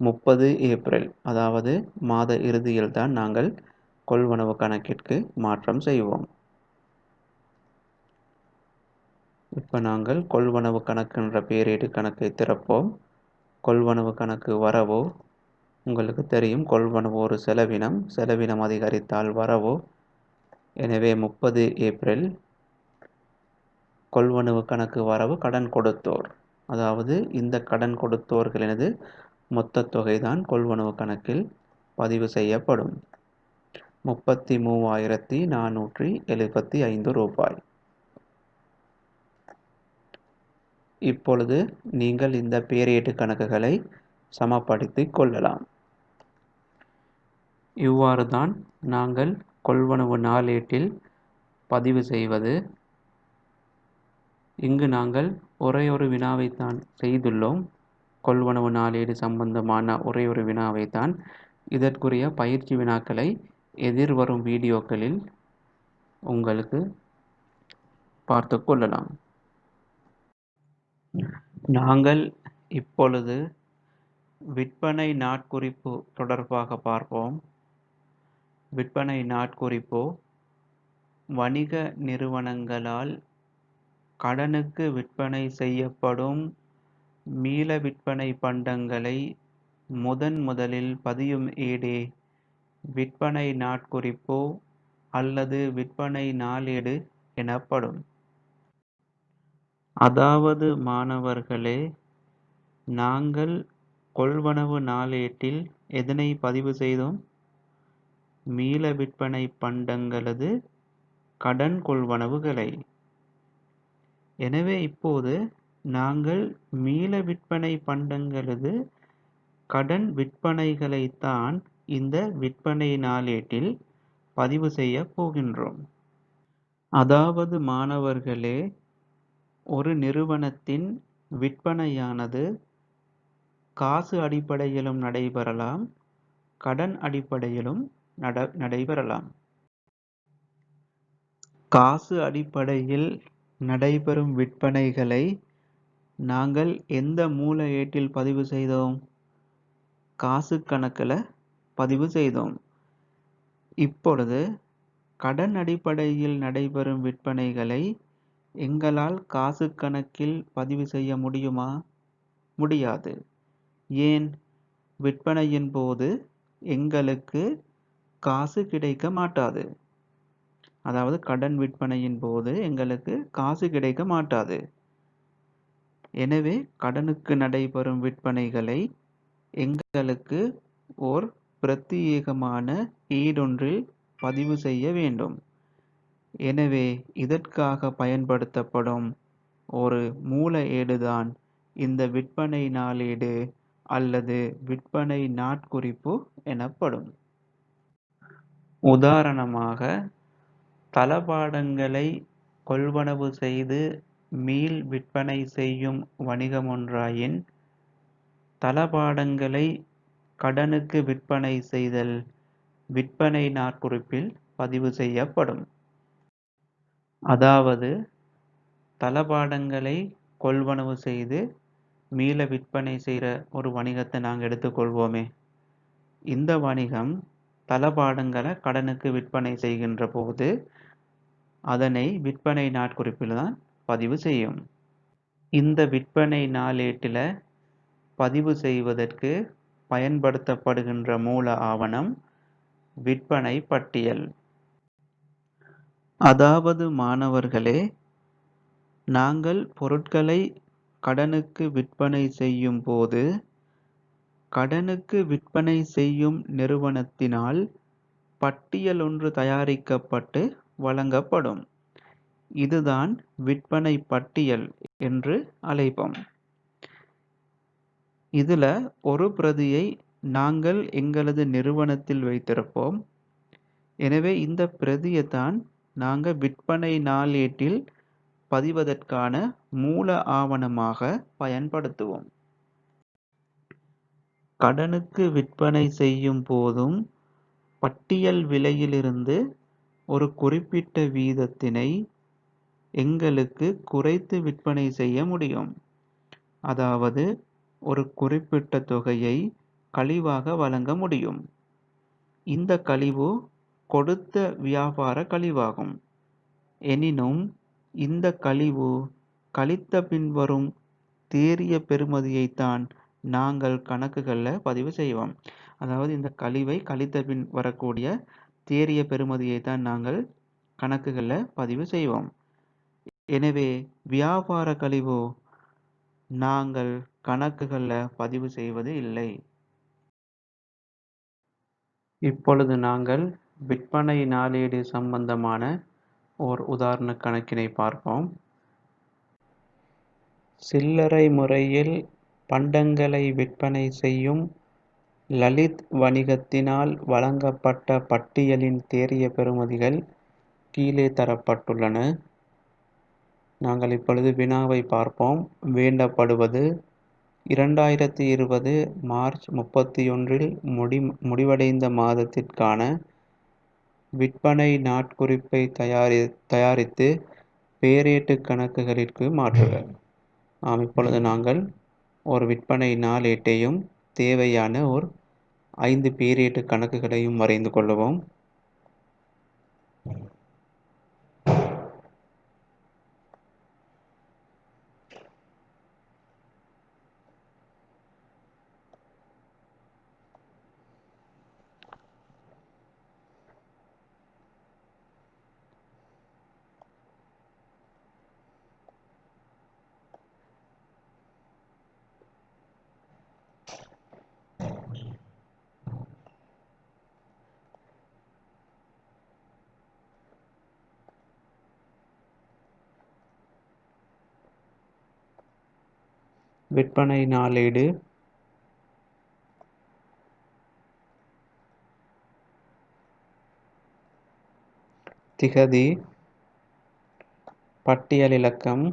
30 ஏப்ரல், அதாவது மாத இறுதியில் தான் நாங்கள் கொள்வனவு கணக்கிற்கு மாற்றம் செய்வோம். இப்போ நாங்கள் கொள்வனவு கணக்குன்ற பேரீடு கணக்கை திறப்போம். கொள்வனவு கணக்கு வரவோ, உங்களுக்கு தெரியும் கொள்வனவு ஒரு செலவினம், செலவினம் அதிகரித்தால் வரவோ. எனவே 30 ஏப்ரல் கொள்வனவு கணக்கு வரவு கடன் கொடுத்தோர், அதாவது இந்த கடன் கொடுத்தோர்களினது மொத்த தொகைதான் கொள்வனவு கணக்கில் பதிவு செய்யப்படும். 33,475 ரூபாய். இப்பொழுது நீங்கள் இந்த பேரீட்டு கணக்குகளை சமப்படுத்திக் கொள்ளலாம். இவ்வாறு தான் நாங்கள் கொள்வனவு நாளேட்டில் பதிவு செய்வது. இங்கு நாங்கள் ஒரே ஒரு வினாவைத்தான் செய்துள்ளோம். கொள்வனவு நாளேடு சம்பந்தமான ஒரே ஒரு வினாவைத்தான். இதற்குரிய பயிற்சி வினாக்களை எதிர்வரும் வீடியோக்களில் உங்களுக்கு பார்த்து கொள்ளலாம். நாங்கள் இப்பொழுது விற்பனை நாட்குறிப்பு தொடர்பாக பார்ப்போம். விற்பனை நாட்குறிப்பு வணிக நிறுவனங்களால் கடனுக்கு விற்பனை செய்யப்படும் மீள விற்பனை பண்டங்களை முதலில் பதியும் ஏடே விற்பனை நாட்குறிப்பு அல்லது விற்பனை நாளேடு எனப்படும். அதாவது மாணவர்களே, நாங்கள் கொள்வனவு நாளேட்டில் எதனை பதிவு செய்தோம்? மீள விற்பனை பண்டங்களது கடன் கொள்வனவுகளை. எனவே இப்போது நாங்கள் மீள விற்பனை பண்டங்களது கடன் விற்பனைகளைத்தான் இந்த விற்பனை நாளேட்டில் பதிவு செய்ய போகின்றோம். அதாவது மாணவர்களே, ஒரு நிறுவனத்தின் விற்பனையானது காசு அடிப்படையிலும் நடைபெறலாம், கடன் அடிப்படையிலும் நடைபெறலாம். காசு அடிப்படையில் நடைபெறும் விற்பனைகளை நாங்கள் எந்த மூல ஏட்டில் பதிவு செய்தோம்? காசு கணக்கில் பதிவு செய்தோம். இப்பொழுது கடன் அடிப்படையில் நடைபெறும் விற்பனைகளை எங்களால் காசு கணக்கில் பதிவு செய்ய முடியுமா? முடியாது. ஏன்? விற்பனையின் போது எங்களுக்கு காசு கிடைக்க மாட்டாது. அதாவது கடன் விற்பனையின் போது எங்களுக்கு காசு கிடைக்க மாட்டாது. எனவே கடனுக்கு நடைபெறும் விற்பனைகளை எங்களுக்கு ஓர் பிரத்யேகமான ஈடொன்றில் பதிவு செய்ய வேண்டும். எனவே இதற்காக பயன்படுத்தப்படும் ஒரு மூல ஏடுதான் இந்த விற்பனை நாளேடு அல்லது விற்பனை நாட்குறிப்பு எனப்படும். உதாரணமாக, தளபாடங்களை கொள்வனவு செய்து மீள் விற்பனை செய்யும் வணிகமொன்றாயின், தளபாடங்களை கடனுக்கு விற்பனை செய்தல் விற்பனை நாட்குறிப்பில் பதிவு செய்யப்படும். அதாவது தளபாடங்களை கொள்வனவு செய்து மீள விற்பனை செய்கிற ஒரு வணிகத்தை நாங்கள் எடுத்துக்கொள்வோமே. இந்த வணிகம் தளபாடங்களை கடனுக்கு விற்பனை செய்கின்ற போது அதனை விற்பனை நாட்குறிப்பில் தான் பதிவு செய்யும். இந்த விற்பனை நாளேட்டில் பதிவு செய்வதற்கு பயன்படுத்தப்படுகின்ற மூல ஆவணம் விற்பனை பட்டியல். அதாவது மாணவர்களே, நாங்கள் பொருட்களை கடனுக்கு விற்பனை செய்யும் போது கடனுக்கு விற்பனை செய்யும் நிறுவனத்தினால் பட்டியல் ஒன்று தயாரிக்கப்பட்டு வழங்கப்படும். இதுதான் விற்பனை பட்டியல் என்று அழைப்போம். இதுல ஒரு பிரதியை நாங்கள் எங்களது நிறுவனத்தில் வைத்திருப்போம். எனவே இந்த பிரதியை தான் நாங்கள் விற்பனை நாளேட்டில் பதிவதற்கான மூல ஆவணமாக பயன்படுத்துவோம். கடனுக்கு விற்பனை செய்யும் போதும் பட்டியல் விலையிலிருந்து ஒரு குறிப்பிட்ட வீதத்தினை எங்களுக்கு குறைத்து விற்பனை செய்ய முடியும். அதாவது ஒரு குறிப்பிட்ட தொகையை கழிவாக வழங்க முடியும். இந்த கழிவு கொடுத்த வியாபார கழிவாகும். எனினும் இந்த கழிவு கழித்த பின் வரும் தேறிய பெறுமதியைத்தான் நாங்கள் கணக்குகளில் பதிவு செய்வோம். அதாவது இந்த கழிவை கழித்த பின் வரக்கூடிய தேறிய பெறுமதியைத்தான் நாங்கள் கணக்குகளில் பதிவு செய்வோம். எனவே வியாபார கழிவு நாங்கள் கணக்குகளில் பதிவு செய்வது இல்லை. இப்பொழுது நாங்கள் விற்பனை நாளேடு சம்பந்தமான ஓர் உதாரண கணக்கினை பார்ப்போம். சில்லறை முறையில் பண்டங்களை விற்பனை செய்யும் லலித் வணிகத்தினால் வழங்கப்பட்ட பட்டியலின் தேறிய பெறுமதிகள் கீழே தரப்பட்டுள்ளன. நாங்கள் இப்பொழுது வினாவை பார்ப்போம். வேண்டப்படுவது 2020 மார்ச் 31 முடிவடைந்த மாதத்திற்கான விற்பனை நாட்குறிப்பை தயாரித்து பேரேட்டு கணக்குகளிற்கு மாற்றுக. இப்பொழுது நாங்கள் ஒரு விற்பனை நாளேட்டையும் தேவையான ஒரு 5 பேரேட்டு கணக்குகளையும் வரைந்து கொள்வோம். விற்பனை நாளேடு திகதி பட்டியல் இலக்கம்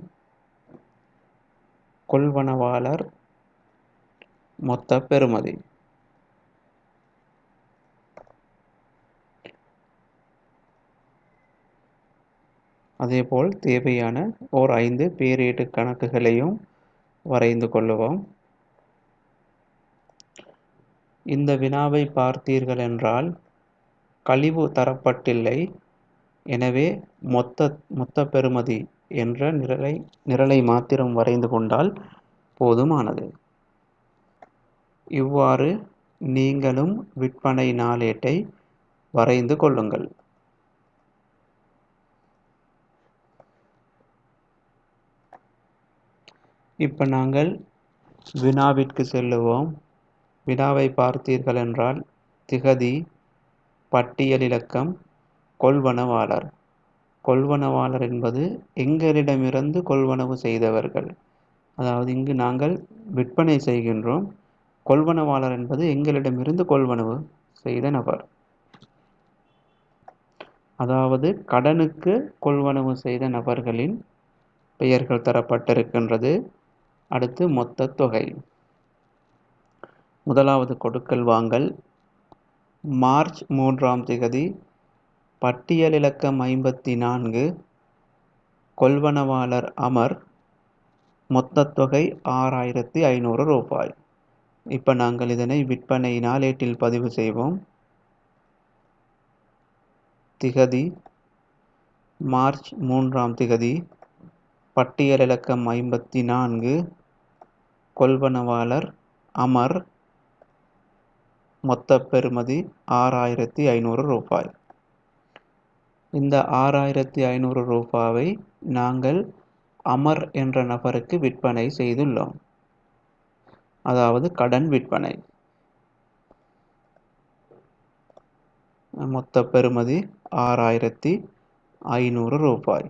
கொள்வனவாளர் மொத்த பெறுமதி. அதேபோல் தேவையான ஓர் 5 பேரேட்டு கணக்குகளையும் வரைந்து கொள்ளுவோம். இந்த வினாவை பார்த்தீர்கள் என்றால் கழிவு தரப்பட்டில்லை. எனவே மொத்த பெறுமதி என்ற நிரலை மாத்திரம் வரைந்து கொண்டால் போதுமானது. இவ்வாறு நீங்களும் விற்பனை நாளேட்டை வரைந்து கொள்ளுங்கள். இப்போ நாங்கள் வினாவிற்கு செல்லுவோம். வினாவை பார்த்தீர்கள் என்றால் திகதி பட்டியல் இலக்கம் கொள்வனவாளர். கொள்வனவாளர் என்பது எங்களிடமிருந்து கொள்வனவு செய்தவர்கள். அதாவது இங்கு நாங்கள் விற்பனை செய்கின்றோம். கொள்வனவாளர் என்பது எங்களிடமிருந்து கொள்வனவு செய்த நபர். அதாவது கடனுக்கு கொள்வனவு செய்த நபர்களின் பெயர்கள் தரப்பட்டிருக்கின்றது. அடுத்து மொத்த தொகை. முதலாவது கொடுக்கல் வாங்கல் மார்ச் 3 பட்டியல் இலக்கம் 54 கொள்வனவாளர் அமர் மொத்த தொகை 6500 ரூபாய். இப்போ நாங்கள் இதனை விற்பனை நாளேட்டில் பதிவு செய்வோம். திகதி மார்ச் 3 பட்டியல் இலக்கம் 54 கொள்வனவாளர் அமர் மொத்த பெறுமதி 6500 ரூபாய். இந்த 6500 ரூபாவை நாங்கள் அமர் என்ற நபருக்கு விற்பனை செய்துள்ளோம். அதாவது கடன் விற்பனை. மொத்த பெறுமதி 6500 ரூபாய்.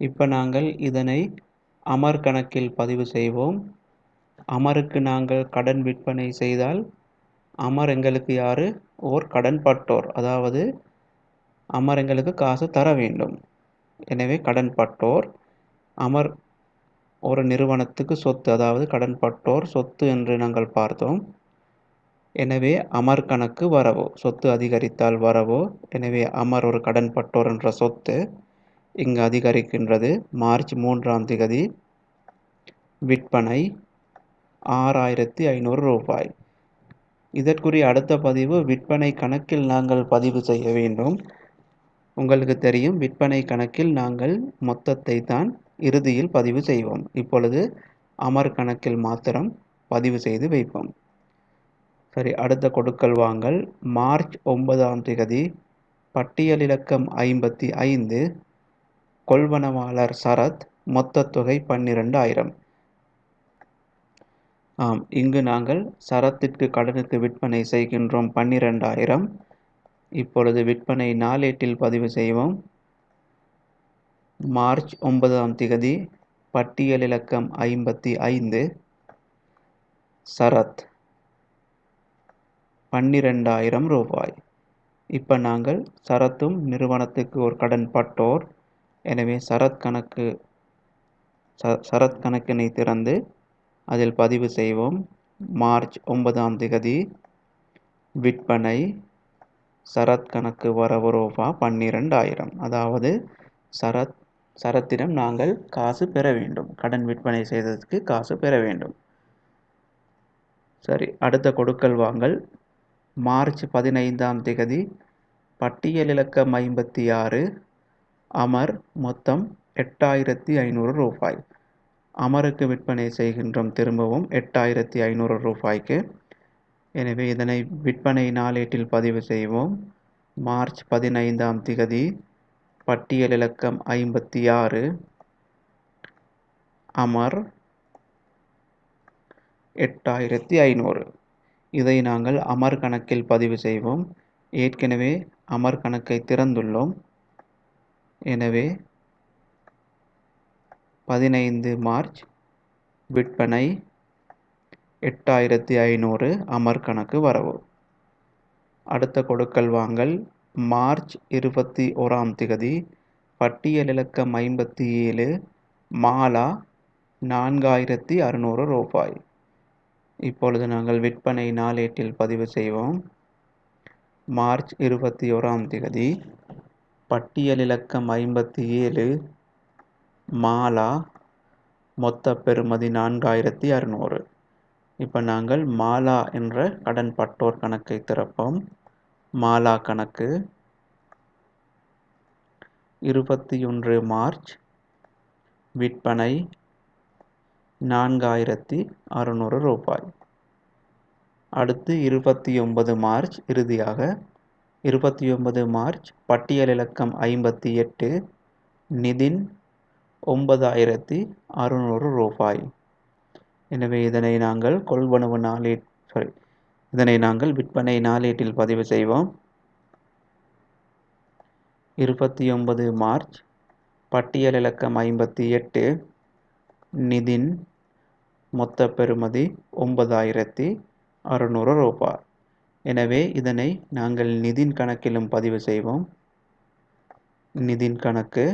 இப்போ நாங்கள் இதனை அமர் கணக்கில் பதிவு செய்வோம். அமருக்கு நாங்கள் கடன் விற்பனை செய்தால் அமர் எங்களுக்கு யாரு? ஓர் கடன் பட்டோர். அதாவது அமர் எங்களுக்கு காசு தர வேண்டும். எனவே கடன் பட்டோர். அமர் ஒரு நிறுவனத்துக்கு சொத்து, அதாவது கடன் பட்டோர் சொத்து என்று நாங்கள் பார்த்தோம். எனவே அமர் கணக்கு வரவு, சொத்து அதிகரித்தால் வரவு. எனவே அமர் ஒரு கடன் பட்டோர் என்ற சொத்து இங்கு அதிகரிக்கின்றது மார்ச் 3 விற்பனை 6500 ரூபாய். இதற்குரிய அடுத்த பதிவு விற்பனை கணக்கில் நாங்கள் பதிவு செய்ய வேண்டும். உங்களுக்கு தெரியும், விற்பனை கணக்கில் நாங்கள் மொத்தத்தை தான் இறுதியில் பதிவு செய்வோம். இப்பொழுது அமர் கணக்கில் மாத்திரம் பதிவு செய்து வைப்போம். சரி, அடுத்த கொடுக்கல் வாங்கல் மார்ச் 9ஆம் தேதி, பட்டியல் இலக்கம் 55, கொள்வனவாளர் சரத், மொத்த தொகை 12,000. ஆம், இங்கு நாங்கள் சரத்திற்கு கடனுக்கு விற்பனை செய்கின்றோம் 12,000. இப்பொழுது விற்பனை நாளேட்டில் பதிவு செய்வோம். மார்ச் 9ஆம் தேதி, பட்டியல் இலக்கம் 55, சரத் 12,000 ரூபாய். இப்போ நாங்கள் சரத்தும் நிறுவனத்துக்கு ஒரு கடன் பட்டோர். எனவே சரத் கணக்கினை திறந்து அதில் பதிவு செய்வோம். மார்ச் 9ஆம் தேதி விற்பனை சரத் கணக்கு வரவு ரூபாய் 12,000. அதாவது சரத்திடம் நாங்கள் காசு பெற வேண்டும், கடன் விற்பனை செய்ததற்கு காசு பெற வேண்டும். சரி, அடுத்த கொடுக்கல் வாங்கல் மார்ச் 15ஆம் தேதி, பட்டியல் இலக்கம் 56, அமர், மொத்தம் 8,500 ரூபாய். அமருக்கு விற்பனை செய்கின்றோம் திரும்பவும் 8,500 ரூபாய்க்கு. எனவே இதனை விற்பனை நாளேட்டில் பதிவு செய்வோம். மார்ச் 15ஆம் தேதி, பட்டியல் இலக்கம் 56, அமர் 8,500. இதை நாங்கள் அமர் கணக்கில் பதிவு செய்வோம். ஏற்கனவே அமர் கணக்கை திறந்துள்ளோம். எனவே 15 மார்ச் விற்பனை 8,500 அமர் கணக்கு வரவு. அடுத்த கொடுக்கல் வாங்கல் மார்ச் 21ஆம் தேதி, பட்டியல் இலக்கம் 57, மாலா 4,600 ரூபாய். இப்பொழுது நாங்கள் விற்பனை நாளேட்டில் பதிவு செய்வோம். மார்ச் 21ஆம் தேதி, பட்டியல் இலக்கம் 57, மாலா, மொத்த பெறுமதி 4,600. இப்போ நாங்கள் மாலா என்ற கடன் பட்டோர் கணக்கை திறப்போம். மாலா கணக்கு 21 மார்ச் விற்பனை 4,600 ரூபாய். அடுத்து 29 மார்ச், இறுதியாக 29 மார்ச் பட்டியல் இலக்கம் 58, நிதின் 9,600 ரூபாய். எனவே இதனை நாங்கள் இதனை நாங்கள் விற்பனை நாளேட்டில் பதிவு செய்வோம். 29 மார்ச் பட்டியல் இலக்கம் 58, நிதின், மொத்த பெறுமதி 9,600 ரூபாய். எனவே இதனை நாங்கள் நிதின் கணக்கிலும் பதிவு செய்வோம். நிதின் கணக்கு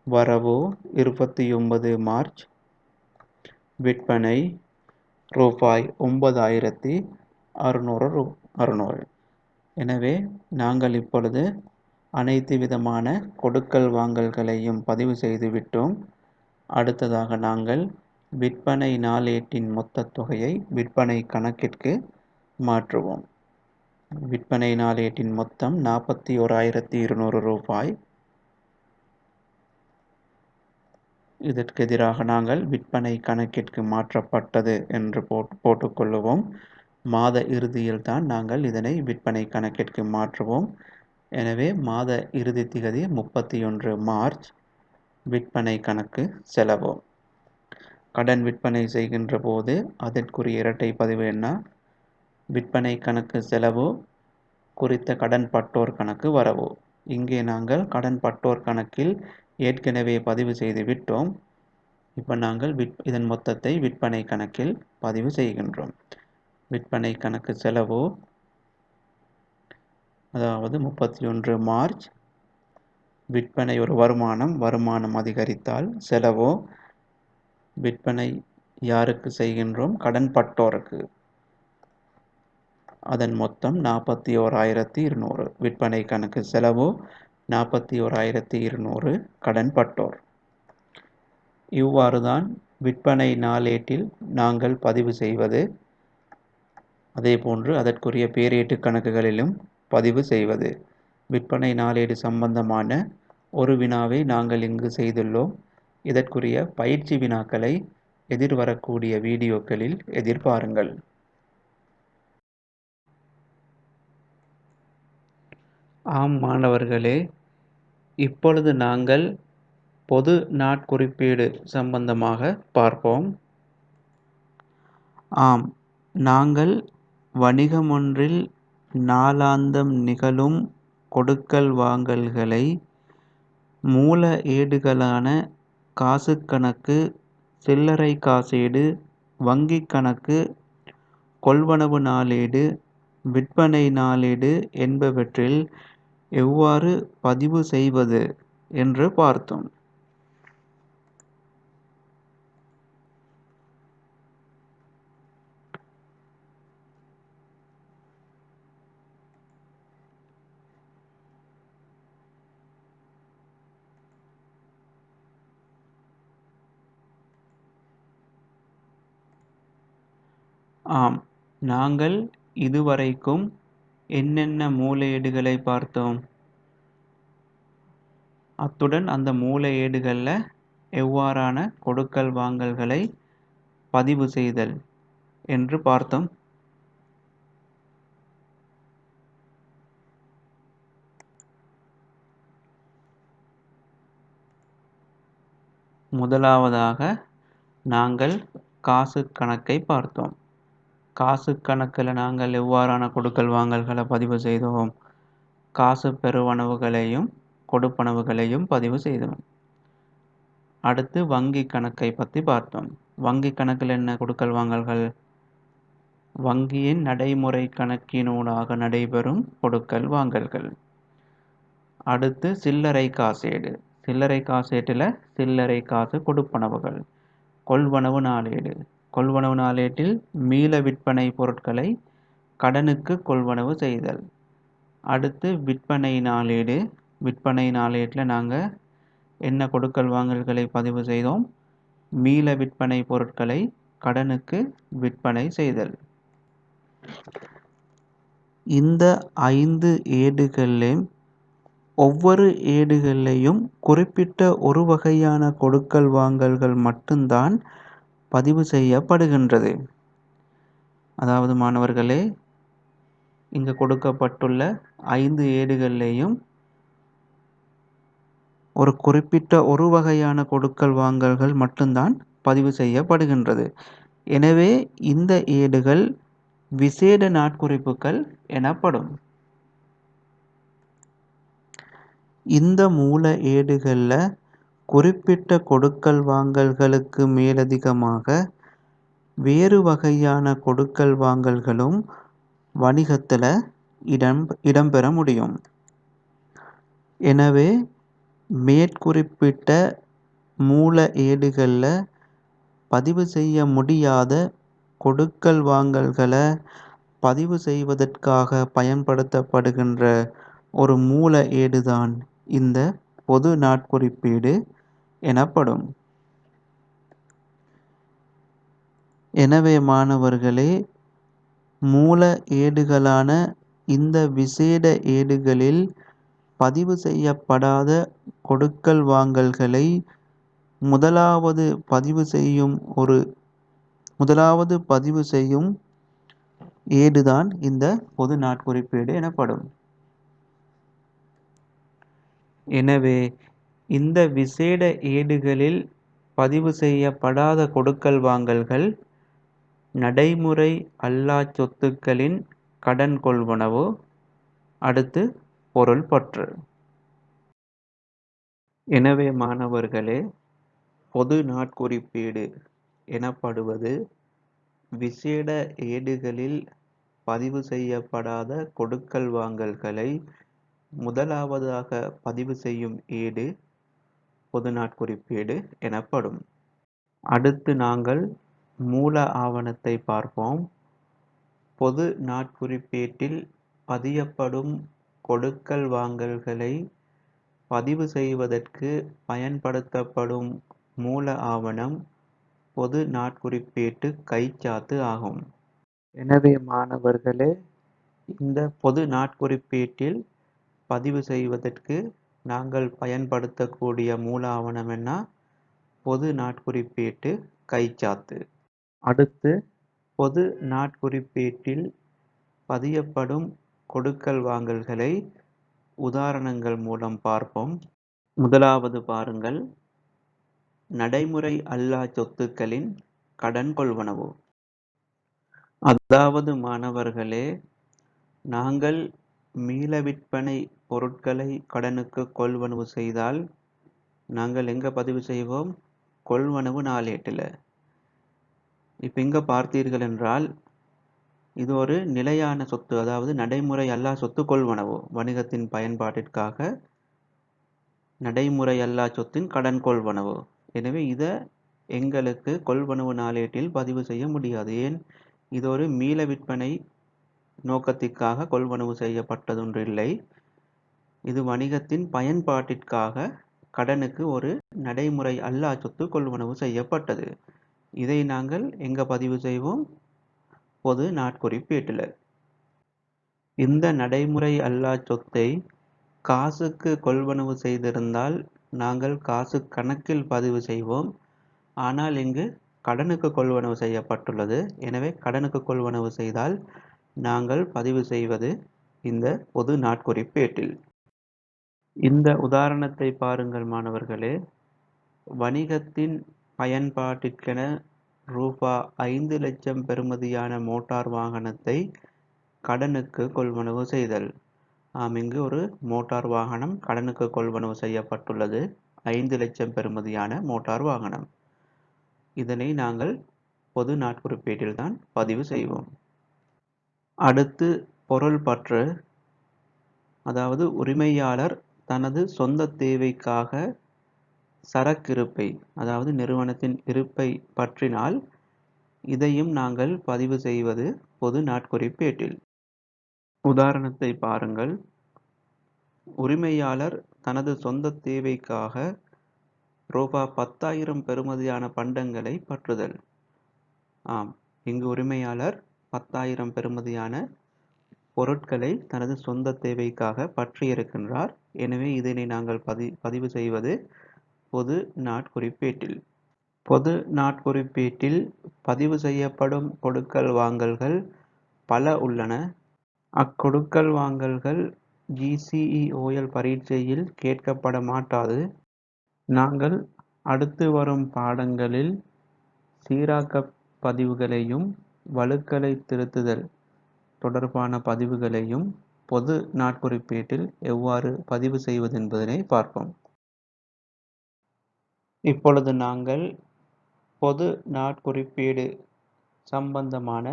வரவு 29 மார்ச் விற்பனை ரூபாய் 9,600. எனவே நாங்கள் இப்பொழுது அனைத்து விதமான கொடுக்கல் வாங்கல்களையும் பதிவு செய்து விட்டோம். அடுத்ததாக நாங்கள் விற்பனை நாளேட்டின் மொத்த தொகையை விற்பனை கணக்கிற்கு மாற்றுவோம். விற்பனை நாளேட்டின் மொத்தம் 41,200 ரூபாய். இதற்கு எதிராக நாங்கள் விற்பனை கணக்கிற்கு மாற்றப்பட்டது என்று போட்டுக்கொள்ளுவோம். மாத இறுதியில் தான் நாங்கள் இதனை விற்பனை கணக்கிற்கு மாற்றுவோம். எனவே மாத இறுதி திகதி 31 மார்ச் விற்பனை கணக்கு செலவு. கடன் விற்பனை செய்கின்ற போது அதற்குரிய இரட்டை பதிவு என்ன? விற்பனை கணக்கு செலவு குறித்த கடன் பட்டோர் கணக்கு வரவு. இங்கே நாங்கள் கடன் பட்டோர் கணக்கில் ஏற்கனவே பதிவு செய்து விட்டோம். இப்போ நாங்கள் இதன் மொத்தத்தை விற்பனை கணக்கில் பதிவு செய்கின்றோம். விற்பனை கணக்கு செலவு, அதாவது 31 மார்ச் விற்பனை ஒரு வருமானம் அதிகரித்தால் செலவு. விற்பனை யாருக்கு செய்கின்றோம்? கடன் பட்டோருக்கு. அதன் மொத்தம் 41,200. விற்பனை கணக்கு செலவு 41,200 கடன் பட்டோர். இவ்வாறு தான் விற்பனை நாளேட்டில் நாங்கள் பதிவு செய்வது, அதேபோன்று அதற்குரிய பேரீட்டு கணக்குகளிலும் பதிவு செய்வது. விற்பனை நாளேடு சம்பந்தமான ஒரு வினாவை நாங்கள் இங்கு செய்துள்ளோம். இதற்குரிய பயிற்சி வினாக்களை எதிர்வரக்கூடிய வீடியோக்களில் எதிர்பாருங்கள். ஆம் மாணவர்களே, இப்பொழுது நாங்கள் பொது நாட்குறிப்பீடு சம்பந்தமாக பார்ப்போம். ஆம், நாங்கள் வணிகமொன்றில் நாளாந்தம் நிகழும் கொடுக்கல் வாங்கல்களை மூல ஏடுகளான காசுக்கணக்கு, சில்லறை காசேடு, வங்கிக் கணக்கு, கொள்வனவு நாளேடு, விற்பனை நாளேடு என்பவற்றில் எவ்வாறு பதிவு செய்வது என்று பார்த்தோம். ஆம், நாங்கள் இதுவரைக்கும் என்னென்ன மூல ஏடுகளை பார்த்தோம், அத்துடன் அந்த மூல ஏடுகளில் எவ்வாறான கொடுக்கல் வாங்கல்களை பதிவு செய்தல் என்று பார்த்தோம். முதலாவதாக நாங்கள் காசு கணக்கை பார்த்தோம். காசு கணக்கில் நாங்கள் எவ்வாறான கொடுக்கல் வாங்கல்களை பதிவு செய்தோம், காசு பெறுவனவுகளையும் கொடுப்பனவுகளையும் பதிவு செய்தோம். அடுத்து வங்கி கணக்கை பற்றி பார்த்தோம். வங்கி கணக்கில் என்ன கொடுக்கல் வாங்கல்கள், வங்கியின் நடைமுறை கணக்கினூடாக நடைபெறும் கொடுக்கல் வாங்கல்கள். அடுத்து சில்லறை காசேடு. சில்லறை காசேட்டில் சில்லறை காசு கொடுப்பனவுகள். கொள்வனவு நாளேடு. கொள்வனவு நாளேட்டில் மீள விற்பனை பொருட்களை கடனுக்கு கொள்வனவு செய்தல். அடுத்து விற்பனை நாளேடு. விற்பனை நாளேட்டில் நாங்கள் என்ன கொடுக்கல் வாங்கல்களை பதிவு செய்தோம், மீள விற்பனை பொருட்களை கடனுக்கு விற்பனை செய்தல். இந்த 5 ஏடுகளிலும் ஒவ்வொரு ஏடுகளிலையும் குறிப்பிட்ட ஒரு வகையான கொடுக்கல் வாங்கல்கள் மட்டும்தான் பதிவு செய்யப்படுகின்றது. அதாவது மாணவர்களே, இங்கு கொடுக்கப்பட்டுள்ள 5 ஏடுகளிலேயும் ஒரு குறிப்பிட்ட ஒரு வகையான கொடுக்கல் வாங்கல்கள் மட்டும்தான் பதிவு செய்யப்படுகின்றது. எனவே இந்த ஏடுகள் விசேட நாட்குறிப்புகள் எனப்படும். இந்த மூல ஏடுகளில் குறிப்பிட்ட கொடுக்கல் வாங்கல்களுக்கு மேலதிகமாக வேறு வகையான கொடுக்கல் வாங்கல்களும் வணிகத்தில் இடம்பெற முடியும். எனவே மேற்குறிப்பிட்ட மூல ஏடுகளில் பதிவு செய்ய முடியாத கொடுக்கல் வாங்கல்களை பதிவு செய்வதற்காக பயன்படுத்தப்படுகின்ற ஒரு மூல ஏடுதான் இந்த பொது நாட்குறிப்பீடு எனப்படும். எனவே மாணவர்களே, மூல ஏடுகளான இந்த விசேட ஏடுகளில் பதிவு செய்யப்படாத கொடுக்கல் வாங்கல்களை முதலாவது பதிவு செய்யும் ஏடுதான் இந்த பொது நாட்குறிப்பீடு எனப்படும். எனவே இந்த விசேட ஏடுகளில் பதிவு செய்யப்படாத கொடுக்கல் வாங்கல்கள் நடைமுறை அல்லா சொத்துக்களின் கடன் கொள்வனவு, அடுத்து பொருள் பற்று. எனவே மாணவர்களே, பொது நாட்குறிப்பீடு எனப்படுவது விசேட ஏடுகளில் பதிவு செய்யப்படாத கொடுக்கல் வாங்கல்களை முதலாவதாக பதிவு செய்யும் ஏடு பொது நாட்குறிப்பீடு எனப்படும். அடுத்து நாங்கள் மூல ஆவணத்தை பார்ப்போம். பொது நாட்குறிப்பீட்டில் பதியப்படும் கொடுக்கல் வாங்கல்களை பதிவு செய்வதற்கு பயன்படுத்தப்படும் மூல ஆவணம் பொது நாட்குறிப்பேட்டு கைச்சாத்து ஆகும். எனவே மாணவர்களே, இந்த பொது நாட்குறிப்பேட்டில் பதிவு செய்வதற்கு நாங்கள் பயன்படுத்தக்கூடிய மூல ஆவணம் என்ன? பொது நாட்குறிப்பேட்டு கைச்சாத்து. அடுத்து பொது நாட்குறிப்பேட்டில் பதியப்படும் கொடுக்கல் வாங்கல்களை உதாரணங்கள் மூலம் பார்ப்போம். முதலாவது பாருங்கள், நடைமுறை அல்லா சொத்துக்களின் கடன் கொள்வனவு. அதாவது மாணவர்களே, நாங்கள் மீள விற்பனை பொருட்களை கடனுக்கு கொள்வனவு செய்தால் நாங்கள் எங்க பதிவு செய்வோம்? கொள்வனவு நாளேட்டில். இப்போ இங்க பார்த்தீர்கள் என்றால் இது ஒரு நிலையான சொத்து, அதாவது நடைமுறை அல்லா சொத்து கொள்வனவு. வணிகத்தின் பயன்பாட்டிற்காக நடைமுறை அல்லா சொத்தின் கடன் கொள்வனவு. எனவே இதை எங்களுக்கு கொள்வனவு நாளேட்டில் பதிவு செய்ய முடியாது. ஏன்? இது ஒரு மீள விற்பனை நோக்கத்திற்காக கொள்வனவு செய்யப்பட்டதொன்று இல்லை. இது வணிகத்தின் பயன்பாட்டிற்காக கடனுக்கு ஒரு நடைமுறை அல்லா சொத்து கொள்வனவு செய்யப்பட்டது. இதை நாங்கள் எங்க பதிவு செய்வோம்? பொது நாட்குறிப்பேட்டில். இந்த நடைமுறை அல்லா சொத்தை காசுக்கு கொள்வனவு செய்திருந்தால் நாங்கள் காசு கணக்கில் பதிவு செய்வோம். ஆனால் இங்கு கடனுக்கு கொள்வனவு செய்யப்பட்டுள்ளது. எனவே கடனுக்கு கொள்வனவு செய்தால் நாங்கள் பதிவு செய்வது இந்த பொது நாட்குறிப்பேட்டில். இந்த உதாரணத்தை பாருங்கள் மாணவர்களே. வணிகத்தின் பயன்பாட்டிற்கென ரூபா 5 லட்சம் பெறுமதியான மோட்டார் வாகனத்தை கடனுக்கு கொள்வனவு செய்தல். இங்கு ஒரு மோட்டார் வாகனம் கடனுக்கு கொள்வனவு செய்யப்பட்டுள்ளது. 5 லட்சம் பெறுமதியான மோட்டார் வாகனம். இதனை நாங்கள் பொது நாட்குறிப்பேட்டில் தான் பதிவு செய்வோம். அடுத்து பொருள் பற்று, அதாவது உரிமையாளர் தனது சொந்த தேவைக்காக சரக்கிருப்பை, அதாவது நிறுவனத்தின் இருப்பை பற்றினால் இதையும் நாங்கள் பதிவு செய்வது பொது நாட்குறிப்பேட்டில். உதாரணத்தை பாருங்கள். உரிமையாளர் தனது சொந்த தேவைக்காக ரூபா 10,000 பெறுமதியான பண்டங்களை பற்றுதல். இங்கு உரிமையாளர் 10,000 பெறுமதியான பொருட்களை தனது சொந்த தேவைக்காக பற்றியிருக்கின்றார். எனவே இதனை நாங்கள் பதிவு செய்வது பொது நாட்குறிப்பேட்டில். பொது நாட்குறிப்பேட்டில் பதிவு செய்யப்படும் கொடுக்கல் வாங்கல்கள் பல உள்ளன. அக்கொடுக்கல் வாங்கல்கள் GCEOL பரீட்சையில் கேட்கப்பட மாட்டாது. நாங்கள் அடுத்து வரும் பாடங்களில் சீராக்க பதிவுகளையும் வழுக்களை திருத்துதல் தொடர்பான பதிவுகளையும் பொது நாட்குறிப்பேட்டில் எவ்வாறு பதிவு செய்வது என்பதனை பார்ப்போம். இப்பொழுது நாங்கள் பொது நாட்குறிப்பேடு சம்பந்தமான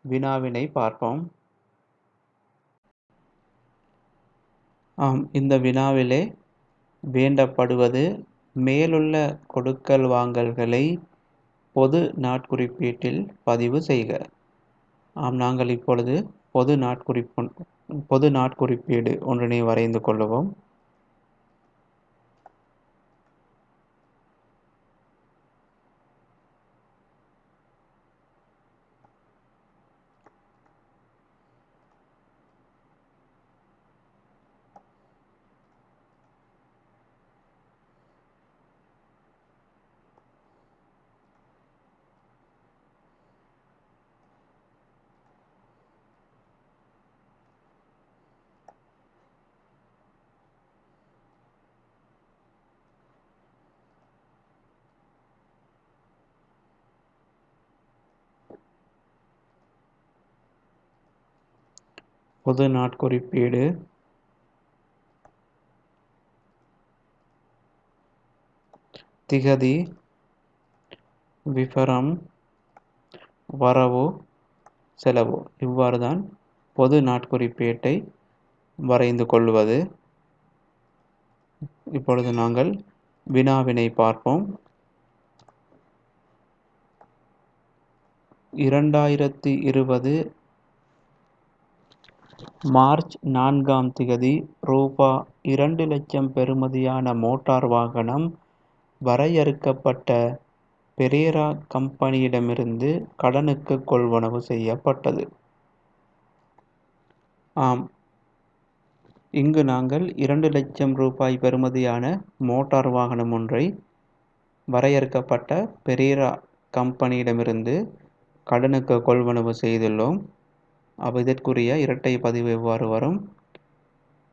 வினாவினை பார்ப்போம். இந்த வினாவிலே வேண்டப்படுவது மேலுள்ள கொடுக்கல் வாங்கல்களை பொது நாட்குறிப்பேட்டில் பதிவு செய்க. நாங்கள் இப்பொழுது பொது நாட்குறிப்பேடு ஒன்றினை வரைந்து கொள்ளுவோம். பொது நாட்குறிப்பேடு திகதி, விபரம், வரவு, செலவு, இவ்வாறுதான் பொது நாட்குறிப்பேட்டை வரைந்து கொள்வது. இப்பொழுது நாங்கள் வினாவினை பார்ப்போம். 2020 மார்ச் 4ஆம் திகதி ரூபா 2 லட்சம் பெறுமதியான மோட்டார் வாகனம் வரையறுக்கப்பட்ட பெரேரா கம்பெனியிடமிருந்து கடனுக்கு கொள்வனவு செய்யப்பட்டது. ஆம், இங்கு நாங்கள் 2 லட்சம் ரூபாய் பெறுமதியான மோட்டார் வாகனம் ஒன்றை வரையறுக்கப்பட்ட பெரேரா கம்பெனியிடமிருந்து கடனுக்கு கொள்வனவு செய்துள்ளோம். இதற்குரிய இரட்டை பதிவு எவ்வாறு வரும்?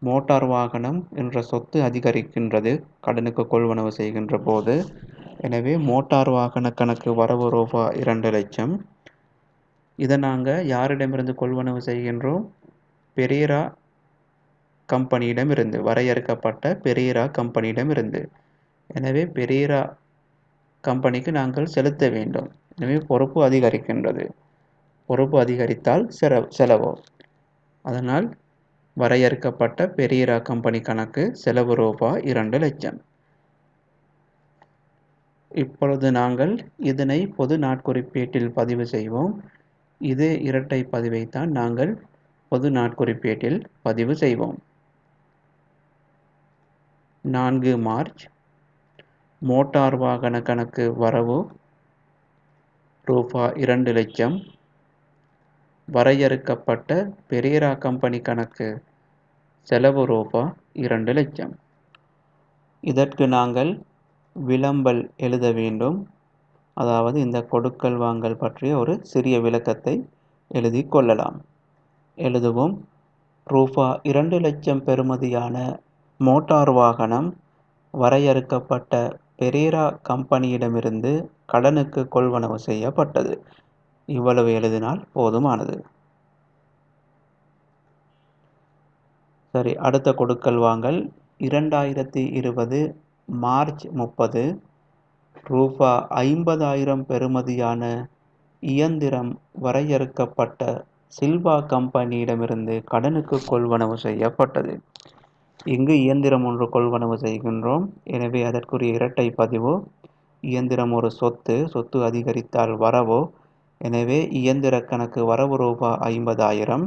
மோட்டார் வாகனம் என்ற சொத்து அதிகரிக்கின்றது கடனுக்கு கொள்வனவு செய்கின்ற போது. எனவே மோட்டார் வாகன கணக்கு வரவு ரூபாய் 2 லட்சம். இதை நாங்கள் யாரிடமிருந்து கொள்வனவு செய்கின்றோம்? பெரேரா கம்பெனியிடமிருந்து, வரையறுக்கப்பட்ட பெரேரா கம்பெனியிடமிருந்து. எனவே பெரேரா கம்பெனிக்கு நாங்கள் செலுத்த வேண்டும். எனவே பொறுப்பு அதிகரிக்கின்றது. பொறுப்பு அதிகரித்தால் செலவோ. அதனால் வரையறுக்கப்பட்ட பெரேரா கம்பெனி கணக்கு செலவு ரூபாய் 2 லட்சம். இப்பொழுது நாங்கள் இதனை பொது நாட்குறிப்பேட்டில் பதிவு செய்வோம். இதே இரட்டை பதிவைத்தான் நாங்கள் பொது நாட்குறிப்பேட்டில் பதிவு செய்வோம். 4 மார்ச் மோட்டார் வாகன கணக்கு வரவு ரூபாய் 2 லட்சம். வரையறுக்கப்பட்ட பெரேரா கம்பெனி கணக்கு செலவு ரூபாய் 2 லட்சம். இதற்கு நாங்கள் விளம்பல் எழுத வேண்டும். அதாவது இந்த கொடுக்கல் வாங்கல் பற்றிய ஒரு சிறிய விளக்கத்தை எழுதி கொள்ளலாம். எழுதுவோம். ரூபாய் 2 லட்சம் பெறுமதியான மோட்டார் வாகனம் வரையறுக்கப்பட்ட பெரேரா கம்பெனியிடமிருந்து கடனுக்கு கொள்வனவு செய்யப்பட்டது. இவ்வளவு எழுதினால் போதுமானது. சரி, அடுத்த கொடுக்கல் வாங்கல் 2020 மார்ச் 30 ரூபாய் 50,000 பெறுமதியான இயந்திரம் வரையறுக்கப்பட்ட சில்வா கம்பெனியிடமிருந்து கடனுக்கு கொள்வனவு செய்யப்பட்டது. இங்கு இயந்திரம் ஒன்று கொள்வனவு செய்கின்றோம். எனவே அதற்குரிய இரட்டை பதிவு. இயந்திரம் ஒரு சொத்து அதிகரித்தால் வரவோ. எனவே இயந்திர கணக்கு வரவு ரூபாய் 50,000.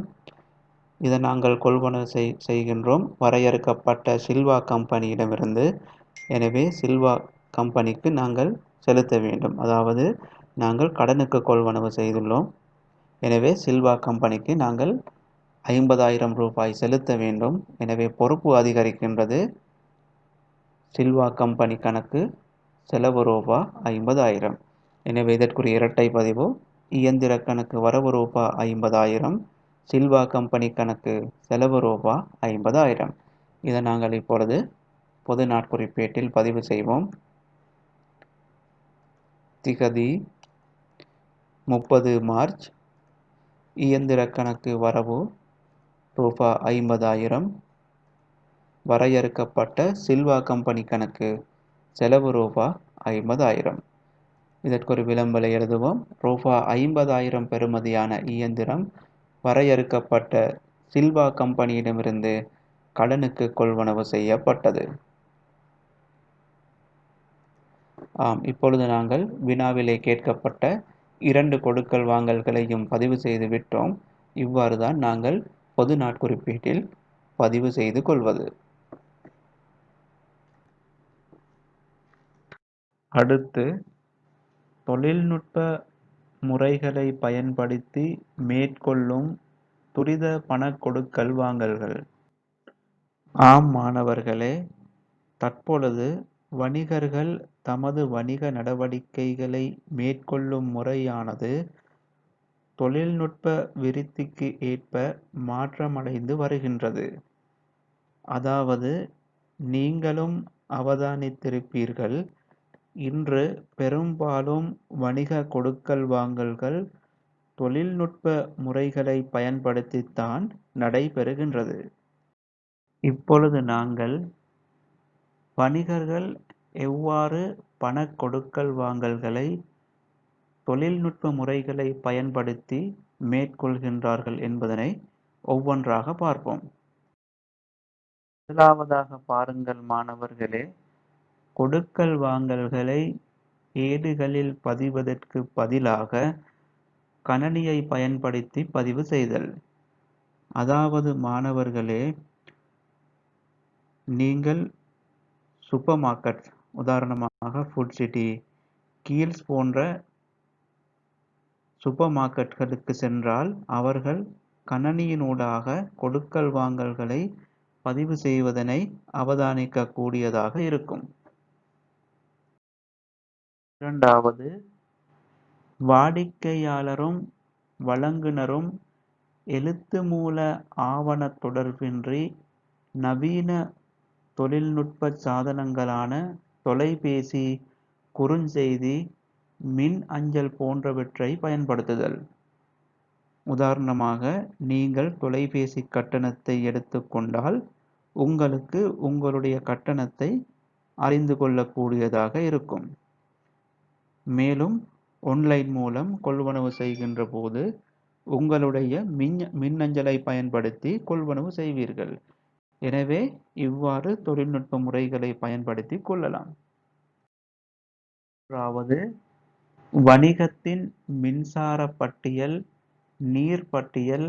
இதை நாங்கள் கொள்வனவு செய்கின்றோம் வரையறுக்கப்பட்ட சில்வா கம்பெனியிடமிருந்து. எனவே சில்வா கம்பெனிக்கு நாங்கள் செலுத்த வேண்டும். அதாவது நாங்கள் கடனுக்கு கொள்வனவு செய்துள்ளோம். எனவே சில்வா கம்பெனிக்கு நாங்கள் 50,000 ரூபாய் செலுத்த வேண்டும். எனவே பொறுப்பு அதிகரிக்கின்றது. சில்வா கம்பெனி கணக்கு செலவு ரூபாய் 50,000. எனவே இதற்குரிய இரட்டை பதிவு. இயந்திர கணக்கு வரவு ரூபாய் 50,000. சில்வா கம்பெனி கணக்கு செலவு ரூபாய் 50,000. இதை நாங்கள் இப்பொழுது பொது நாட்குறிப்பேட்டில் பதிவு செய்வோம். திகதி 30 மார்ச். இயந்திர கணக்கு வரவு ரூபாய் 50,000. வரையறுக்கப்பட்ட சில்வா கம்பெனி கணக்கு செலவு ரூபாய் 50,000. இதற்கொரு விளம்பலை எழுதுவோம். ரூபாய் 50,000 பெறுமதியான இயந்திரம் வரையறுக்கப்பட்ட சில்வா கம்பெனியிடமிருந்து கடனுக்கு கொள்வனவு செய்யப்பட்டது. இப்பொழுது நாங்கள் வினாவிலே கேட்கப்பட்ட 2 கொடுக்கல் வாங்கல்களையும் பதிவு செய்து விட்டோம். இவ்வாறு தான் நாங்கள் பொது நாட்குறிப்பேட்டில் பதிவு செய்து கொள்வது. அடுத்து தொழில்நுட்ப முறைகளை பயன்படுத்தி மேற்கொள்ளும் துரித பண கொடுக்கல் வாங்கல்கள். ஆம் மாணவர்களே, தற்பொழுது வணிகர்கள் தமது வணிக நடவடிக்கைகளை மேற்கொள்ளும் முறையானது தொழில்நுட்ப விருத்திக்கு ஏற்ப மாற்றமடைந்து வருகின்றது. அதாவது நீங்களும் அவதானித்திருப்பீர்கள், இன்று பெரும்பாலும் வணிக கொடுக்கல் வாங்கல்கள் தொழில்நுட்ப முறைகளை பயன்படுத்தித்தான் நடைபெறுகின்றது. இப்பொழுது நாங்கள் வணிகர்கள் எவ்வாறு பண கொடுக்கல் வாங்கல்களை தொழில்நுட்ப முறைகளை பயன்படுத்தி மேற்கொள்கின்றார்கள் என்பதனை ஒவ்வொன்றாக பார்ப்போம். முதலாவதாக பாருங்கள் மாணவர்களே, கொடுக்கல் வாங்கல்களை ஏடுகளில் பதிவதற்கு பதிலாக கணனியை பயன்படுத்தி பதிவு செய்தல். அதாவது மாணவர்களே, நீங்கள் சூப்பர் மார்க்கெட், உதாரணமாக ஃபுட் சிட்டி, கீல்ஸ் போன்ற சூப்பர் மார்க்கெட்களுக்கு சென்றால் அவர்கள் கணனியினூடாக கொடுக்கல் வாங்கல்களை பதிவு செய்வதனை அவதானிக்க கூடியதாக இருக்கும். இரண்டாவது, வாடிக்கையாளரும் வழங்குனரும் எழுத்து மூல ஆவண தொடர்பின்றி நவீன தொழில்நுட்ப சாதனங்களான தொலைபேசி, குறுஞ்செய்தி, மின் அஞ்சல் போன்றவற்றை பயன்படுத்துதல். உதாரணமாக, நீங்கள் தொலைபேசி கட்டணத்தை எடுத்துக்கொண்டால் உங்களுக்கு உங்களுடைய கட்டணத்தை அறிந்து கொள்ளக்கூடியதாக இருக்கும். மேலும் ஆன்லைன் மூலம் கொள்வனவு செய்கின்ற போது உங்களுடைய மின்னஞ்சலை பயன்படுத்தி கொள்வனவு செய்வீர்கள். எனவே இவ்வாறு தொழில்நுட்ப முறைகளை பயன்படுத்தி கொள்ளலாம். மூன்றாவது, வணிகத்தின் மின்சார பட்டியல், நீர் பட்டியல்,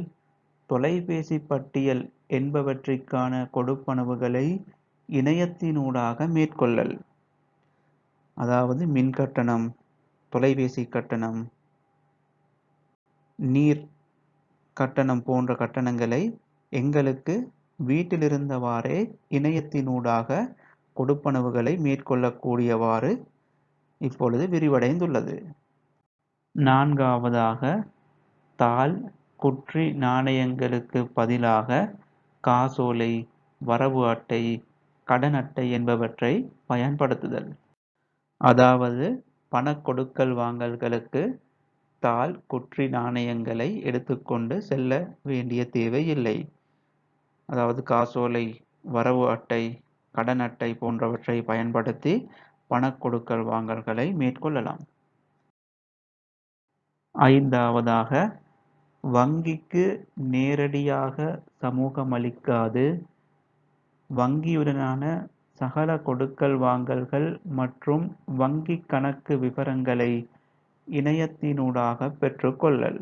தொலைபேசி பட்டியல் என்பவற்றிற்கான கொடுப்பனவுகளை இணையத்தினூடாக மேற்கொள்ளல். அதாவது மின் கட்டணம், தொலைபேசி கட்டணம், நீர் கட்டணம் போன்ற கட்டணங்களை எங்களுக்கு வீட்டிலிருந்தவாறே இணையத்தினூடாக கொடுப்பனவுகளை மேற்கொள்ளக்கூடியவாறு இப்பொழுது விரிவடைந்துள்ளது. நான்காவதாக, தாள், குற்றி நாணயங்களுக்கு பதிலாக காசோலை, வரவு அட்டை, கடன் அட்டை என்பவற்றை பயன்படுத்துதல். அதாவது பண கொடுக்கல் வாங்கல்களுக்கு தாள், குற்றி நாணயங்களை எடுத்துக்கொண்டு செல்ல வேண்டிய தேவை இல்லை. அதாவது காசோலை, வரவு அட்டை, கடன் அட்டை போன்றவற்றை பயன்படுத்தி பண கொடுக்கல் வாங்கல்களை மேற்கொள்ளலாம். ஐந்தாவதாக, வங்கிக்கு நேரடியாக சமூகமளிக்காது வங்கியுடனான சகல கொடுக்கல் வாங்கல்கள் மற்றும் வங்கி கணக்கு விவரங்களை இணையத்தினூடாக பெற்றுக்கொள்ளல்.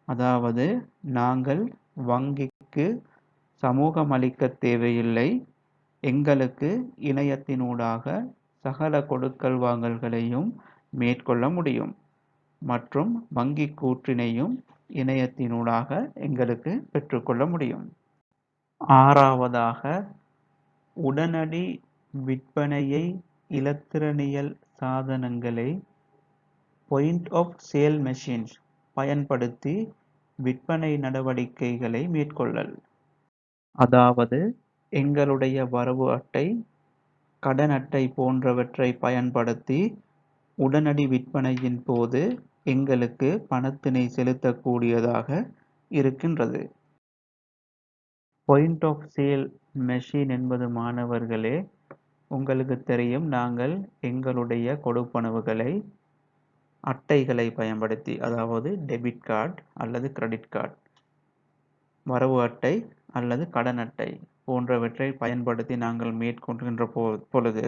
அதாவது நாங்கள் வங்கிக்கு சமூகமளிக்க தேவையில்லை, எங்களுக்கு இணையத்தினூடாக சகல கொடுக்கல் வாங்கல்களையும் மேற்கொள்ள முடியும் மற்றும் வங்கி கூற்றினையும் இணையத்தினூடாக எங்களுக்கு பெற்றுக்கொள்ள முடியும். ஆறாவதாக, உடனடி விற்பனையை இலத்திரனியல் சாதனங்களை பாயிண்ட் ஆஃப் சேல் மெஷின்ஸ் பயன்படுத்தி விற்பனை நடவடிக்கைகளை மேற்கொள்ளல். அதாவது எங்களுடைய வரவு அட்டை, கடன் அட்டை போன்றவற்றை பயன்படுத்தி உடனடி விற்பனையின் போது எங்களுக்கு பணத்தினை செலுத்தக்கூடியதாக இருக்கின்றது. பாயிண்ட் ஆஃப் சேல் மெஷின் என்பது மாணவர்களே, உங்களுக்கு தெரியும், நாங்கள் எங்களுடைய கொடுப்பனவுகளை அட்டைகளை பயன்படுத்தி, அதாவது டெபிட் கார்டு அல்லது கிரெடிட் கார்டு, வரவு அட்டை அல்லது கடன் அட்டை போன்றவற்றை பயன்படுத்தி நாங்கள் மேற்கொள்கின்ற பொழுது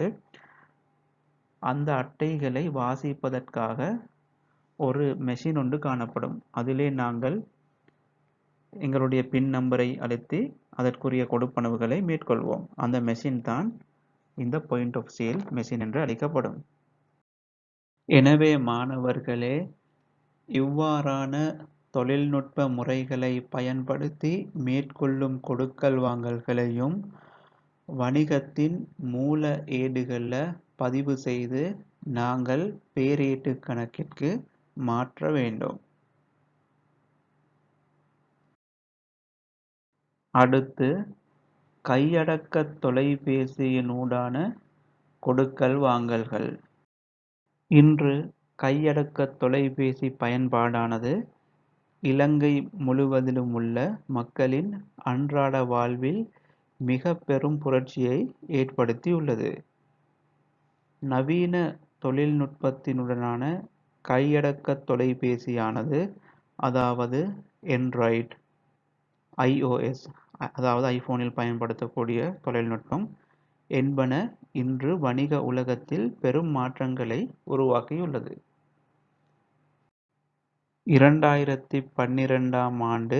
அந்த அட்டைகளை வாசிப்பதற்காக ஒரு மெஷின் ஒன்று காணப்படும். அதிலே நாங்கள் எங்களுடைய பின் நம்பரை அழுத்தி அதற்குரிய கொடுப்பனவுகளை மேற்கொள்வோம். அந்த மெஷின் தான் இந்த பாயிண்ட் ஆஃப் சேல் மெஷின் என்று அழைக்கப்படும். எனவே மாணவர்களே, இவ்வாறான தொழில்நுட்ப முறைகளை பயன்படுத்தி மேற்கொள்ளும் கொடுக்கல் வாங்கல்களையும் வணிகத்தின் மூல ஏடுகளில் பதிவு செய்து நாங்கள் பேரேட்டு கணக்கிற்கு மாற்ற வேண்டும். அடுத்து, கையடக்க தொலைபேசியினூடான கொடுக்கல் வாங்கல்கள். இன்று கையடக்க தொலைபேசி பயன்பாடானது இலங்கை முழுவதிலும் உள்ள மக்களின் அன்றாட வாழ்வில் மிக பெரும் புரட்சியை ஏற்படுத்தியுள்ளது. நவீன தொழில்நுட்பத்தினுடனான கையடக்க தொலைபேசியானது, அதாவது ஆண்ட்ராய்டு, iOS, அதாவது ஐபோனில் பயன்படுத்தக்கூடிய தொழில்நுட்பம் என்பன இன்று வணிக உலகத்தில் பெரும் மாற்றங்களை உருவாக்கியுள்ளது. 2012ஆம் ஆண்டு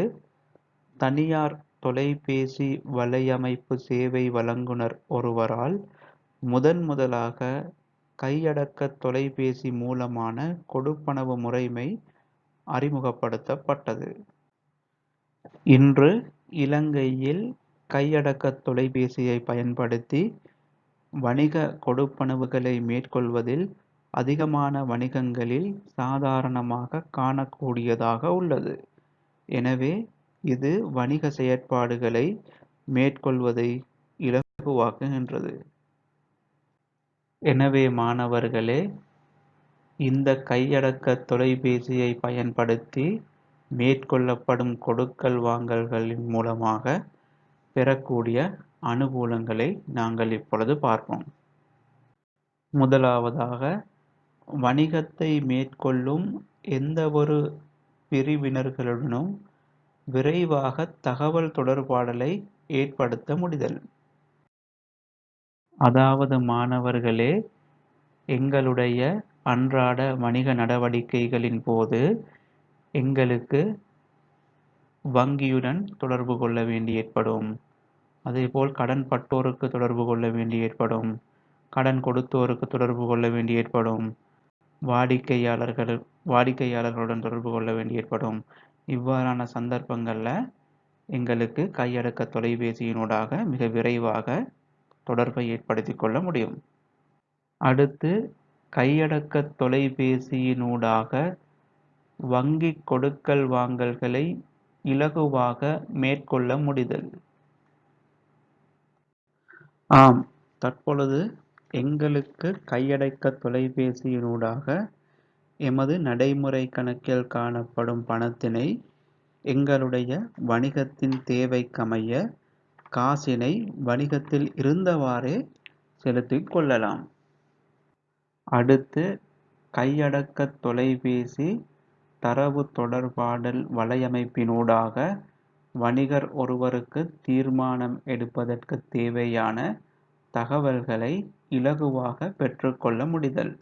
தனியார் தொலைபேசி வலையமைப்பு சேவை வழங்குனர் ஒருவரால் முதலாக கையடக்க தொலைபேசி மூலமான கொடுப்பனவு முறைமை அறிமுகப்படுத்தப்பட்டது. இன்று இலங்கையில் கையடக்க தொலைபேசியை பயன்படுத்தி வணிக கொடுப்பனவுகளை மேற்கொள்வதில் அதிகமான வணிகங்களில் சாதாரணமாக காணக்கூடியதாக உள்ளது. எனவே இது வணிக செயற்பாடுகளை மேற்கொள்வதை இலகுவாக்குகின்றது. எனவே மாணவர்களே, இந்த கையடக்க தொலைபேசியை பயன்படுத்தி மேற்கொள்ளப்படும் கொடுக்கல் வாங்கல்களின் மூலமாக பெறக்கூடிய அனுகூலங்களை நாங்கள் இப்பொழுது பார்ப்போம். முதலாவதாக, வணிகத்தை மேற்கொள்ளும் எந்தவொரு பிரிவினர்களுடனும் விரைவாக தகவல் தொடர்பாடலை ஏற்படுத்த முடிதல். அதாவது மாணவர்களே, எங்களுடைய அன்றாட வணிக நடவடிக்கைகளின் போது எங்களுக்கு வங்கியுடன் தொடர்பு கொள்ள வேண்டி ஏற்படும். அதேபோல் கடன் பட்டோருக்கு தொடர்பு கொள்ள வேண்டி ஏற்படும். கடன் கொடுத்தோருக்கு தொடர்பு கொள்ள வேண்டி ஏற்படும். வாடிக்கையாளர்களுடன் தொடர்பு கொள்ள வேண்டி ஏற்படும். இவ்வாறான சந்தர்ப்பங்களில் எங்களுக்கு கையடக்க தொலைபேசியினூடாக மிக விரைவாக தொடர்பை ஏற்படுத்தி கொள்ள முடியும். அடுத்து, கையடக்க தொலைபேசியினூடாக வங்கி கொடுக்கல் வாங்கல்களை இலகுவாக மேற்கொள்ள முடிதல். ஆம், தற்பொழுது எங்களுக்கு கையடக்க தொலைபேசியினூடாக எமது நடைமுறை கணக்கில் காணப்படும் பணத்தினை எங்களுடைய வணிகத்தின் தேவைக்கமைய காசினை வணிகத்தில் இருந்தவாறே செலுத்திக் கொள்ளலாம். அடுத்து, கையடக்க தொலைபேசி தரவு தொடர்பாடல் வலையமைப்பினூடாக வணிகர் ஒருவருக்கு தீர்மானம் எடுப்பதற்கு தேவையான தகவல்களை இலகுவாக பெற்றுக்கொள்ள முடிதல்.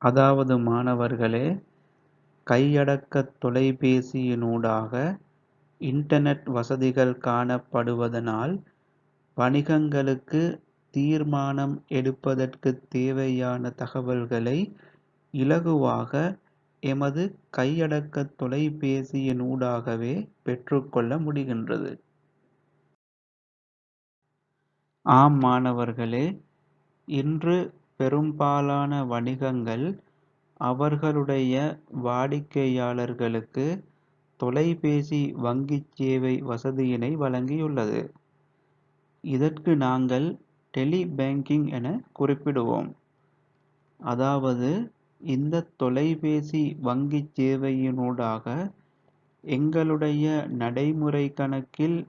அதாவது மாணவர்களே, கையடக்க தொலைபேசியினூடாக இன்டர்நெட் வசதிகள் காணப்படுவதனால் வணிகங்களுக்கு தீர்மானம் எடுப்பதற்கு தேவையான தகவல்களை இலகுவாக எமது கையடக்க தொலைபேசியினூடாகவே பெற்றுக்கொள்ள முடிகின்றது. ஆம் மாணவர்களே, இன்று பெரும்பாலான வணிகங்கள் அவர்களுடைய வாடிக்கையாளர்களுக்கு தொலைபேசி வங்கிச் சேவை வசதியினை வழங்கியுள்ளது. இதற்கு நாங்கள் டெலி பேங்கிங் என குறிப்பிடுவோம். அதாவது இந்த தொலைபேசி வங்கிச் சேவையினூடாக எங்களுடைய நடைமுறை கணக்கில்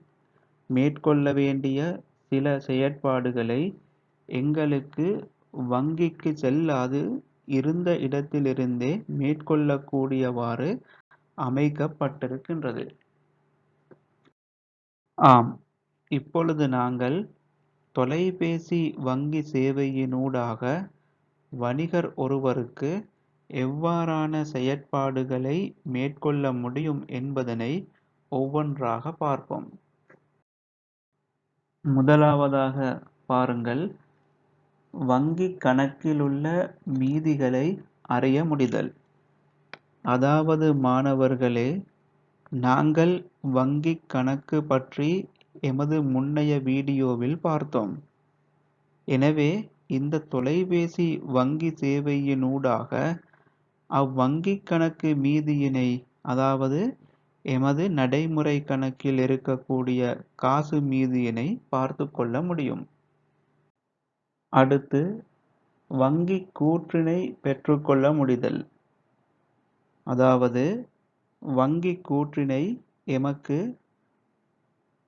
மேற்கொள்ள வேண்டிய சில செயற்பாடுகளை எங்களுக்கு வங்கிக்கு செல்லாது இருந்த இடத்திலிருந்தே மேற்கொள்ளக்கூடியவாறு அமைக்கப்பட்டிருக்கின்றது. ஆம், இப்பொழுது நாங்கள் தொலைபேசி வங்கி சேவையினூடாக வணிகர் ஒருவருக்கு எவ்வாறான செயற்பாடுகளை மேற்கொள்ள முடியும் என்பதனை ஒவ்வொன்றாக பார்ப்போம். முதலாவதாக பாருங்கள், வங்கி கணக்கிலுள்ள மீதிகளை அறிய முடிதல். அதாவது மாணவர்களே, நாங்கள் வங்கி கணக்கு பற்றி எமது முன்னைய வீடியோவில் பார்த்தோம். எனவே இந்த தொலைபேசி வங்கி சேவையினூடாக அவ்வங்கி கணக்கு மீதியினை, அதாவது எமது நடைமுறை கணக்கில் இருக்கக்கூடிய காசு மீதியினை பார்த்து கொள்ள முடியும். அடுத்து, வங்கி கூற்றினை பெற்றுக்கொள்ள முடிதல். அதாவது வங்கி கூற்றினை எமக்கு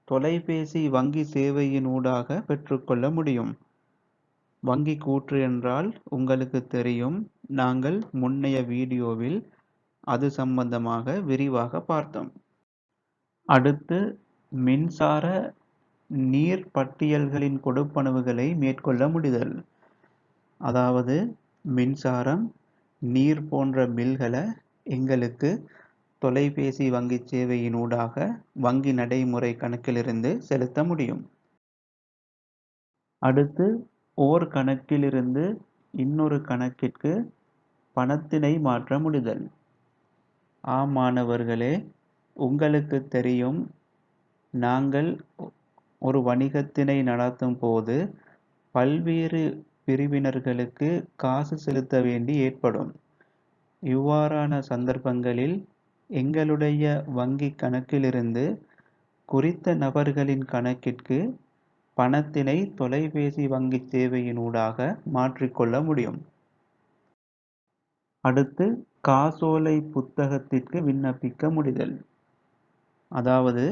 தொலைபேசி வங்கி சேவையினூடாக பெற்றுக்கொள்ள முடியும். வங்கி கூற்று என்றால் உங்களுக்கு தெரியும், நாங்கள் முன்னைய வீடியோவில் அது சம்பந்தமாக விரிவாக பார்த்தோம். அடுத்து, மின்சார நீர் பட்டியல்களின் கொடுப்பனவுகளை மேற்கொள்ள முடிதல். அதாவது மின்சாரம், நீர் போன்ற பில்களை எங்களுக்கு தொலைபேசி வங்கி சேவையினூடாக வங்கி நடைமுறை கணக்கிலிருந்து செலுத்த முடியும். அடுத்து, ஓர் கணக்கிலிருந்து இன்னொரு கணக்கிற்கு பணத்தினை மாற்ற முடிதல். ஆம் மாணவர்களே, உங்களுக்கு தெரியும், நாங்கள் ஒரு வணிகத்தினை நடத்தும் போது பல்வேறு பிரிவினர்களுக்கு காசு செலுத்த வேண்டி ஏற்படும். இவ்வாறான சந்தர்ப்பங்களில் எங்களுடைய வங்கிக் கணக்கிலிருந்து குறித்த நபர்களின் கணக்கிற்கு பணத்தினை தொலைபேசி வங்கிச் சேவையினூடாக மாற்றிக்கொள்ள முடியும். அடுத்து, காசோலை புத்தகத்திற்கு விண்ணப்பிக்க முடிதல். அதாவது,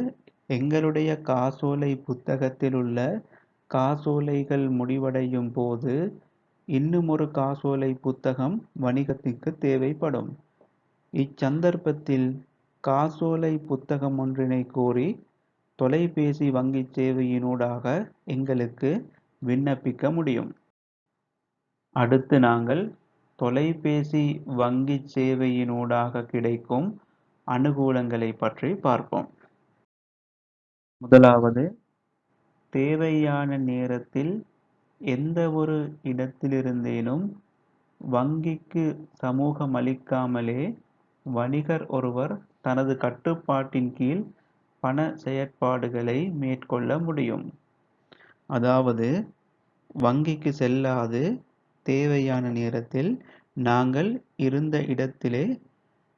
எங்களுடைய காசோலை புத்தகத்தில் உள்ள காசோலைகள் முடிவடையும் போது இன்னுமொரு காசோலை புத்தகம் வணிகத்திற்கு தேவைப்படும். இச்சந்தர்ப்பத்தில் காசோலை புத்தகம் ஒன்றினை கோரி தொலைபேசி வங்கிச் சேவையினூடாக எங்களுக்கு விண்ணப்பிக்க முடியும். அடுத்து நாங்கள் தொலைபேசி வங்கிச் சேவையினூடாக கிடைக்கும் அனுகூலங்களை பற்றி பார்ப்போம். முதலாவது, தேவையான நேரத்தில் எந்த ஒரு இடத்திலிருந்தேனும் வங்கிக்கு சமூகமளிக்காமலே வணிகர் ஒருவர் தனது கட்டுப்பாட்டின் கீழ் பண செயற்பாடுகளை மேற்கொள்ள முடியும். அதாவது, வங்கிக்கு செல்லாது தேவையான நேரத்தில் நாங்கள் இருந்த இடத்திலே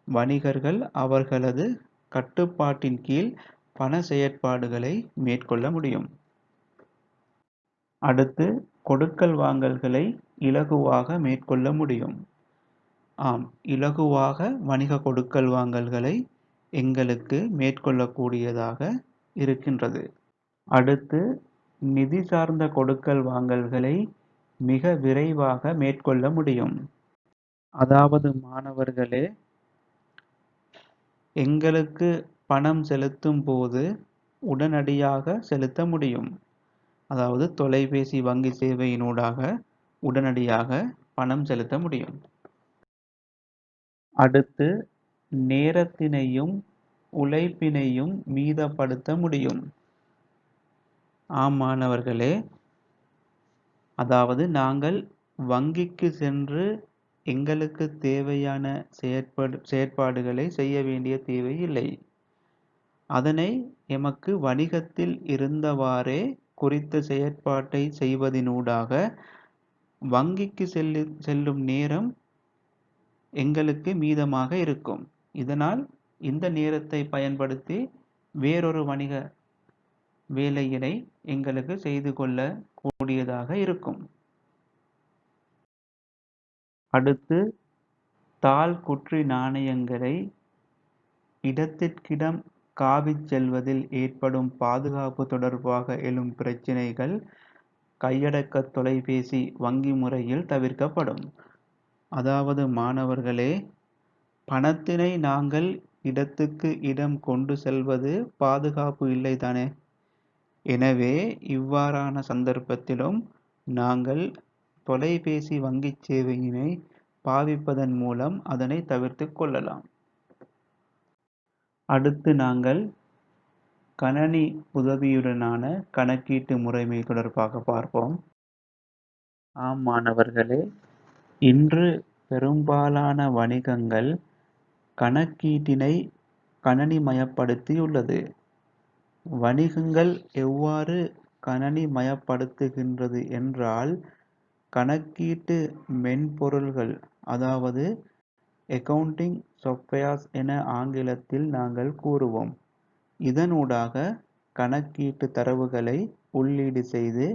வணிகர்கள் அவர்களது கட்டுப்பாட்டின் கீழ் பண செயற்பாடுகளை மேற்கொள்ள முடியும். அடுத்து, கொடுக்கல் வாங்கல்களை இலகுவாக மேற்கொள்ள முடியும். ஆம், இலகுவாக வணிக கொடுக்கல் வாங்கல்களை எங்களுக்கு மேற்கொள்ளக்கூடியதாக இருக்கின்றது. அடுத்து, நிதி சார்ந்த கொடுக்கல் வாங்கல்களை மிக விரைவாக மேற்கொள்ள முடியும். அதாவது மாணவர்களே, எங்களுக்கு பணம் செலுத்தும் போது உடனடியாக செலுத்த முடியும். அதாவது தொலைபேசி வங்கி சேவையினூடாக உடனடியாக பணம் செலுத்த முடியும். அடுத்து, நேரத்தினையும் உழைப்பினையும் மீதப்படுத்த முடியும். ஆம் மாணவர்களே, அதாவது நாங்கள் வங்கிக்கு சென்று எங்களுக்கு தேவையான செயற்பாடுகளை செய்ய வேண்டிய தேவை இல்லை. அதனை எமக்கு வணிகத்தில் இருந்தவாறே குறித்த செயற்பாட்டை செய்வதினூடாக வங்கிக்கு செல்லும் நேரம் எங்களுக்கு மீதமாக இருக்கும். இதனால் இந்த நேரத்தை பயன்படுத்தி வேறொரு வணிக வேலையினை எங்களுக்கு செய்து கொள்ள கூடியதாக இருக்கும். அடுத்து, தாள் குற்றி நாணயங்களை இடத்திற்கிடம் காவிச் செல்வதில் ஏற்படும் பாதுகாப்பு தொடர்பாக எழும் பிரச்சினைகள் கையடக்க தொலைபேசி வங்கி முறையில் தவிர்க்கப்படும். அதாவது மாணவர்களே, பணத்தினை நாங்கள் இடத்துக்கு இடம் கொண்டு செல்வது பாதுகாப்பு இல்லைதானே? எனவே இவ்வாறான சந்தர்ப்பத்திலும் நாங்கள் தொலைபேசி வங்கிச் சேவையினை பாவிப்பதன் மூலம் அதனை தவிர்த்து கொள்ளலாம். அடுத்து நாங்கள் கணனி உதவியுடனான கணக்கீட்டு முறைமை தொடர்பாக பார்ப்போம். ஆம் மாணவர்களே, இன்று பெரும்பாலான வணிகங்கள் கணக்கீட்டினை கணனிமயப்படுத்தியுள்ளது. வணிகங்கள் எவ்வாறு கணனிமயப்படுத்துகின்றது என்றால், கணக்கீட்டு மென்பொருள்கள், அதாவது அக்கவுண்டிங் சாஃப்ட்வேர்ஸ் என ஆங்கிலத்தில் நாங்கள் கூறுவோம், இதனூடாக கணக்கீட்டு தரவுகளை உள்ளீடு செய்து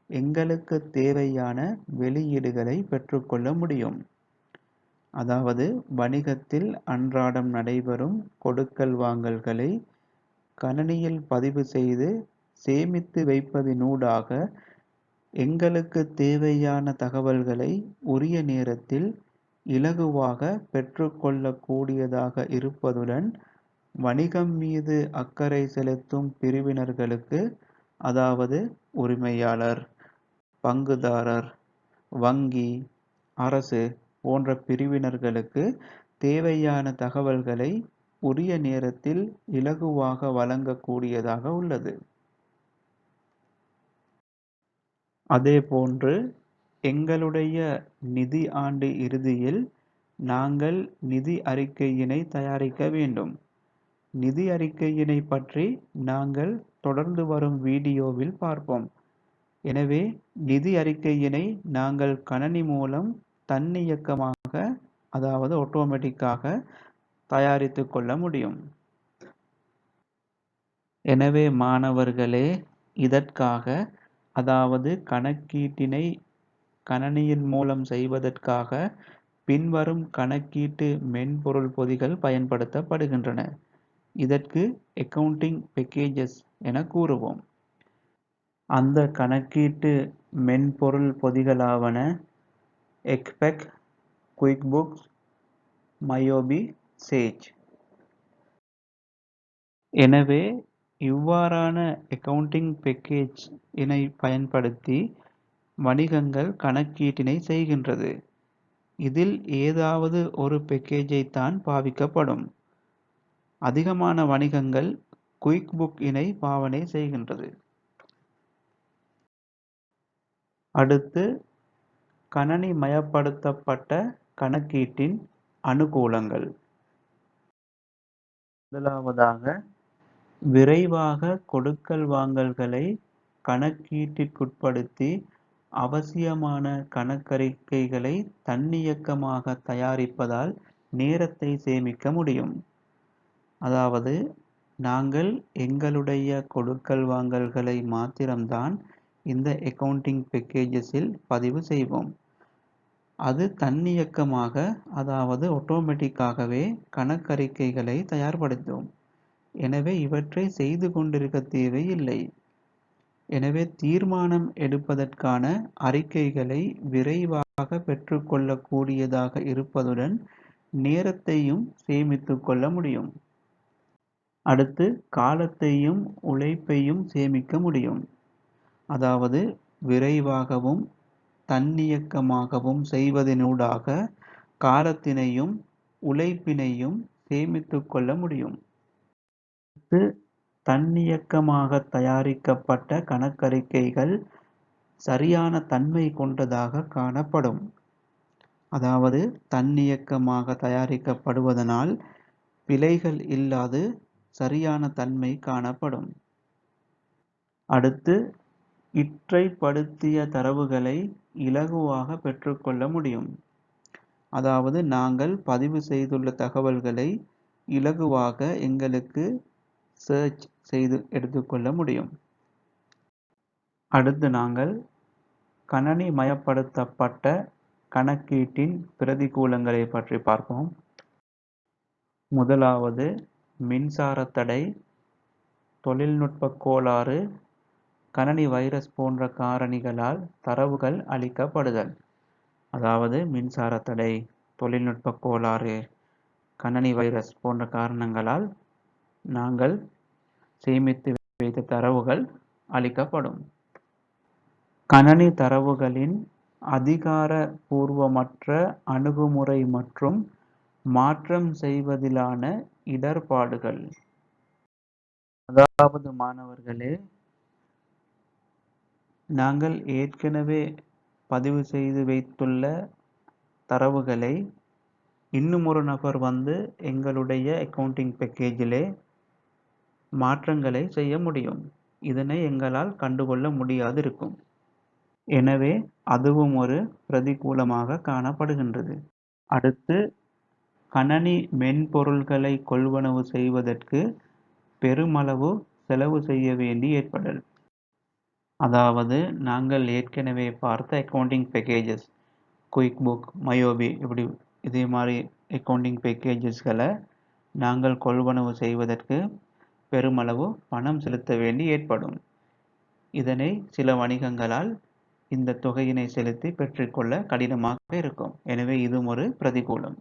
எங்களுக்கு தேவையான வெளியீடுகளை பெற்றுக்கொள்ள முடியும். அதாவது வணிகத்தில் அன்றாடம் நடைபெறும் கொடுக்கல் வாங்கல்களை கணனியில் பதிவு செய்து சேமித்து வைப்பதினூடாக எங்களுக்கு தேவையான தகவல்களை உரிய நேரத்தில் இலகுவாக பெற்றுக்கொள்ளக்கூடியதாக இருப்பதுடன் வணிகம் மீது அக்கறை செலுத்தும் பிரிவினர்களுக்கு, அதாவது உரிமையாளர், பங்குதாரர், வங்கி, அரசு போன்ற பிரிவினர்களுக்கு தேவையான தகவல்களை உரிய நேரத்தில் இலகுவாக வழங்கக்கூடியதாக உள்ளது. அதேபோன்று எங்களுடைய நிதி ஆண்டு இறுதியில் நாங்கள் நிதி அறிக்கையினை தயாரிக்க வேண்டும். நிதி அறிக்கையினை பற்றி நாங்கள் தொடர்ந்து வரும் வீடியோவில் பார்ப்போம். எனவே நிதி அறிக்கையினை நாங்கள் கணனி மூலம் தன்னியக்கமாக, அதாவது ஆட்டோமேட்டிக்காக தயாரித்து கொள்ள முடியும். எனவே மாணவர்களே, இதற்காக, அதாவது கணக்கீட்டினை கணனியின் மூலம் செய்வதற்காக பின்வரும் கணக்கீட்டு மென்பொருள் பொதிகள் பயன்படுத்தப்படுகின்றன. இதற்கு அக்கவுண்டிங் பேக்கேஜஸ் என கூறுவோம். அந்த கணக்கீட்டு மென்பொருள் பொதிகளாவன எக்ஸ்பெக், குயிக்புக்ஸ், மயோபி, சேஜ். எனவே இவ்வாறான அக்கவுண்டிங் பேக்கேஜ் இனை பயன்படுத்தி வணிகங்கள் கணக்கீட்டினை செய்கின்றது. இதில் ஏதாவது ஒரு பேக்கேஜை தான் பாவிக்கப்படும். அதிகமான வணிகங்கள் குயிக்புக் இனை பாவனை செய்கின்றது. அடுத்து கணனி மயப்படுத்தப்பட்ட கணக்கீட்டின் அனுகூலங்கள். முதலாவதாக, விரைவாக கொடுக்கல் வாங்கல்களை கணக்கீட்டிற்குட்படுத்தி அவசியமான கணக்கறிக்கைகளை தன்னியக்கமாக தயாரிப்பதால் நேரத்தை சேமிக்க முடியும். அதாவது நாங்கள் எங்களுடைய கொடுக்கல் வாங்கல்களை மாத்திரம்தான் இந்த அக்கவுண்டிங் பேக்கேஜஸில் பதிவு செய்வோம். அது தன்னியக்கமாக, அதாவது ஆட்டோமேட்டிக்காகவே கணக்கறிக்கைகளை தயார்படுத்தும். எனவே இவற்றை செய்து கொண்டிருக்க தேவையில்லை. எனவே தீர்மானம் எடுப்பதற்கான அறிக்கைகளை விரைவாக பெற்றுக்கொள்ளக்கூடியதாக இருப்பதுடன் நேரத்தையும் சேமித்து கொள்ள முடியும். அடுத்து காலத்தையும் உழைப்பையும் சேமிக்க முடியும். அதாவது விரைவாகவும் தன்னியக்கமாகவும் செய்வதனூடாக காலத்தினையும் உழைப்பினையும் சேமித்து கொள்ள முடியும். அடுத்து தன்னியக்கமாக தயாரிக்கப்பட்ட கணக்கறிக்கைகள் சரியான தன்மை கொண்டதாக காணப்படும். அதாவது தன்னியக்கமாக தயாரிக்கப்படுவதனால் பிழைகள் இல்லாது சரியான தன்மை காணப்படும். அடுத்து இற்றைப்படுத்திய தரவுகளை இலகுவாக பெற்றுக்கொள்ள முடியும். அதாவது நாங்கள் பதிவு செய்துள்ள தகவல்களை இலகுவாக எங்களுக்கு சர்ச் செய்து எடுத்துக்கொள்ள முடியும். அடுத்து நாங்கள் கணனி மயப்படுத்தப்பட்ட கணக்கீட்டின் பிரதிகூலங்களை பற்றி பார்ப்போம். முதலாவது மின்சார தடை, தொழில்நுட்ப கோளாறு, கணனி வைரஸ் போன்ற காரணிகளால் தரவுகள் அழிக்கப்படுதல். அதாவது மின்சார தடை, தொழில்நுட்ப கோளாறு, கணனி வைரஸ் போன்ற காரணங்களால் நாங்கள் சேமித்து வைத்த தரவுகள் அழிக்கப்படும். கணனி தரவுகளின் அதிகாரபூர்வமற்ற அணுகுமுறை மற்றும் மாற்றம் செய்வதிலான இடர்பாடுகள். அதாவது மாணவர்களே, நாங்கள் ஏற்கனவே பதிவு செய்து வைத்துள்ள தரவுகளை இன்னும் ஒரு நபர் வந்து எங்களுடைய அக்கவுண்டிங் பேக்கேஜிலே மாற்றங்களை செய்ய முடியும். இதனை எங்களால் கண்டுகொள்ள முடியாது இருக்கும். எனவே அதுவும் ஒரு பிரதிகூலமாக காணப்படுகின்றது. அடுத்து கணனி மென்பொருள்களை கொள்வனவு செய்வதற்கு பெருமளவு செலவு செய்ய வேண்டி ஏற்படல். அதாவது நாங்கள் ஏற்கனவே பார்த்த அக்கவுண்டிங் பேக்கேஜஸ், குயிக்புக், மயோபி, இப்படி இதே மாதிரி அக்கவுண்டிங் பேக்கேஜஸ்களை நாங்கள் கொள்வனவு செய்வதற்கு பெருமளவு பணம் செலுத்த வேண்டி ஏற்படும். இதனை சில வணிகங்களால் இந்த தொகையினை செலுத்தி பெற்றுக்கொள்ள கடினமாக இருக்கும். எனவே இதுவும் ஒரு பிரதிகூலம்.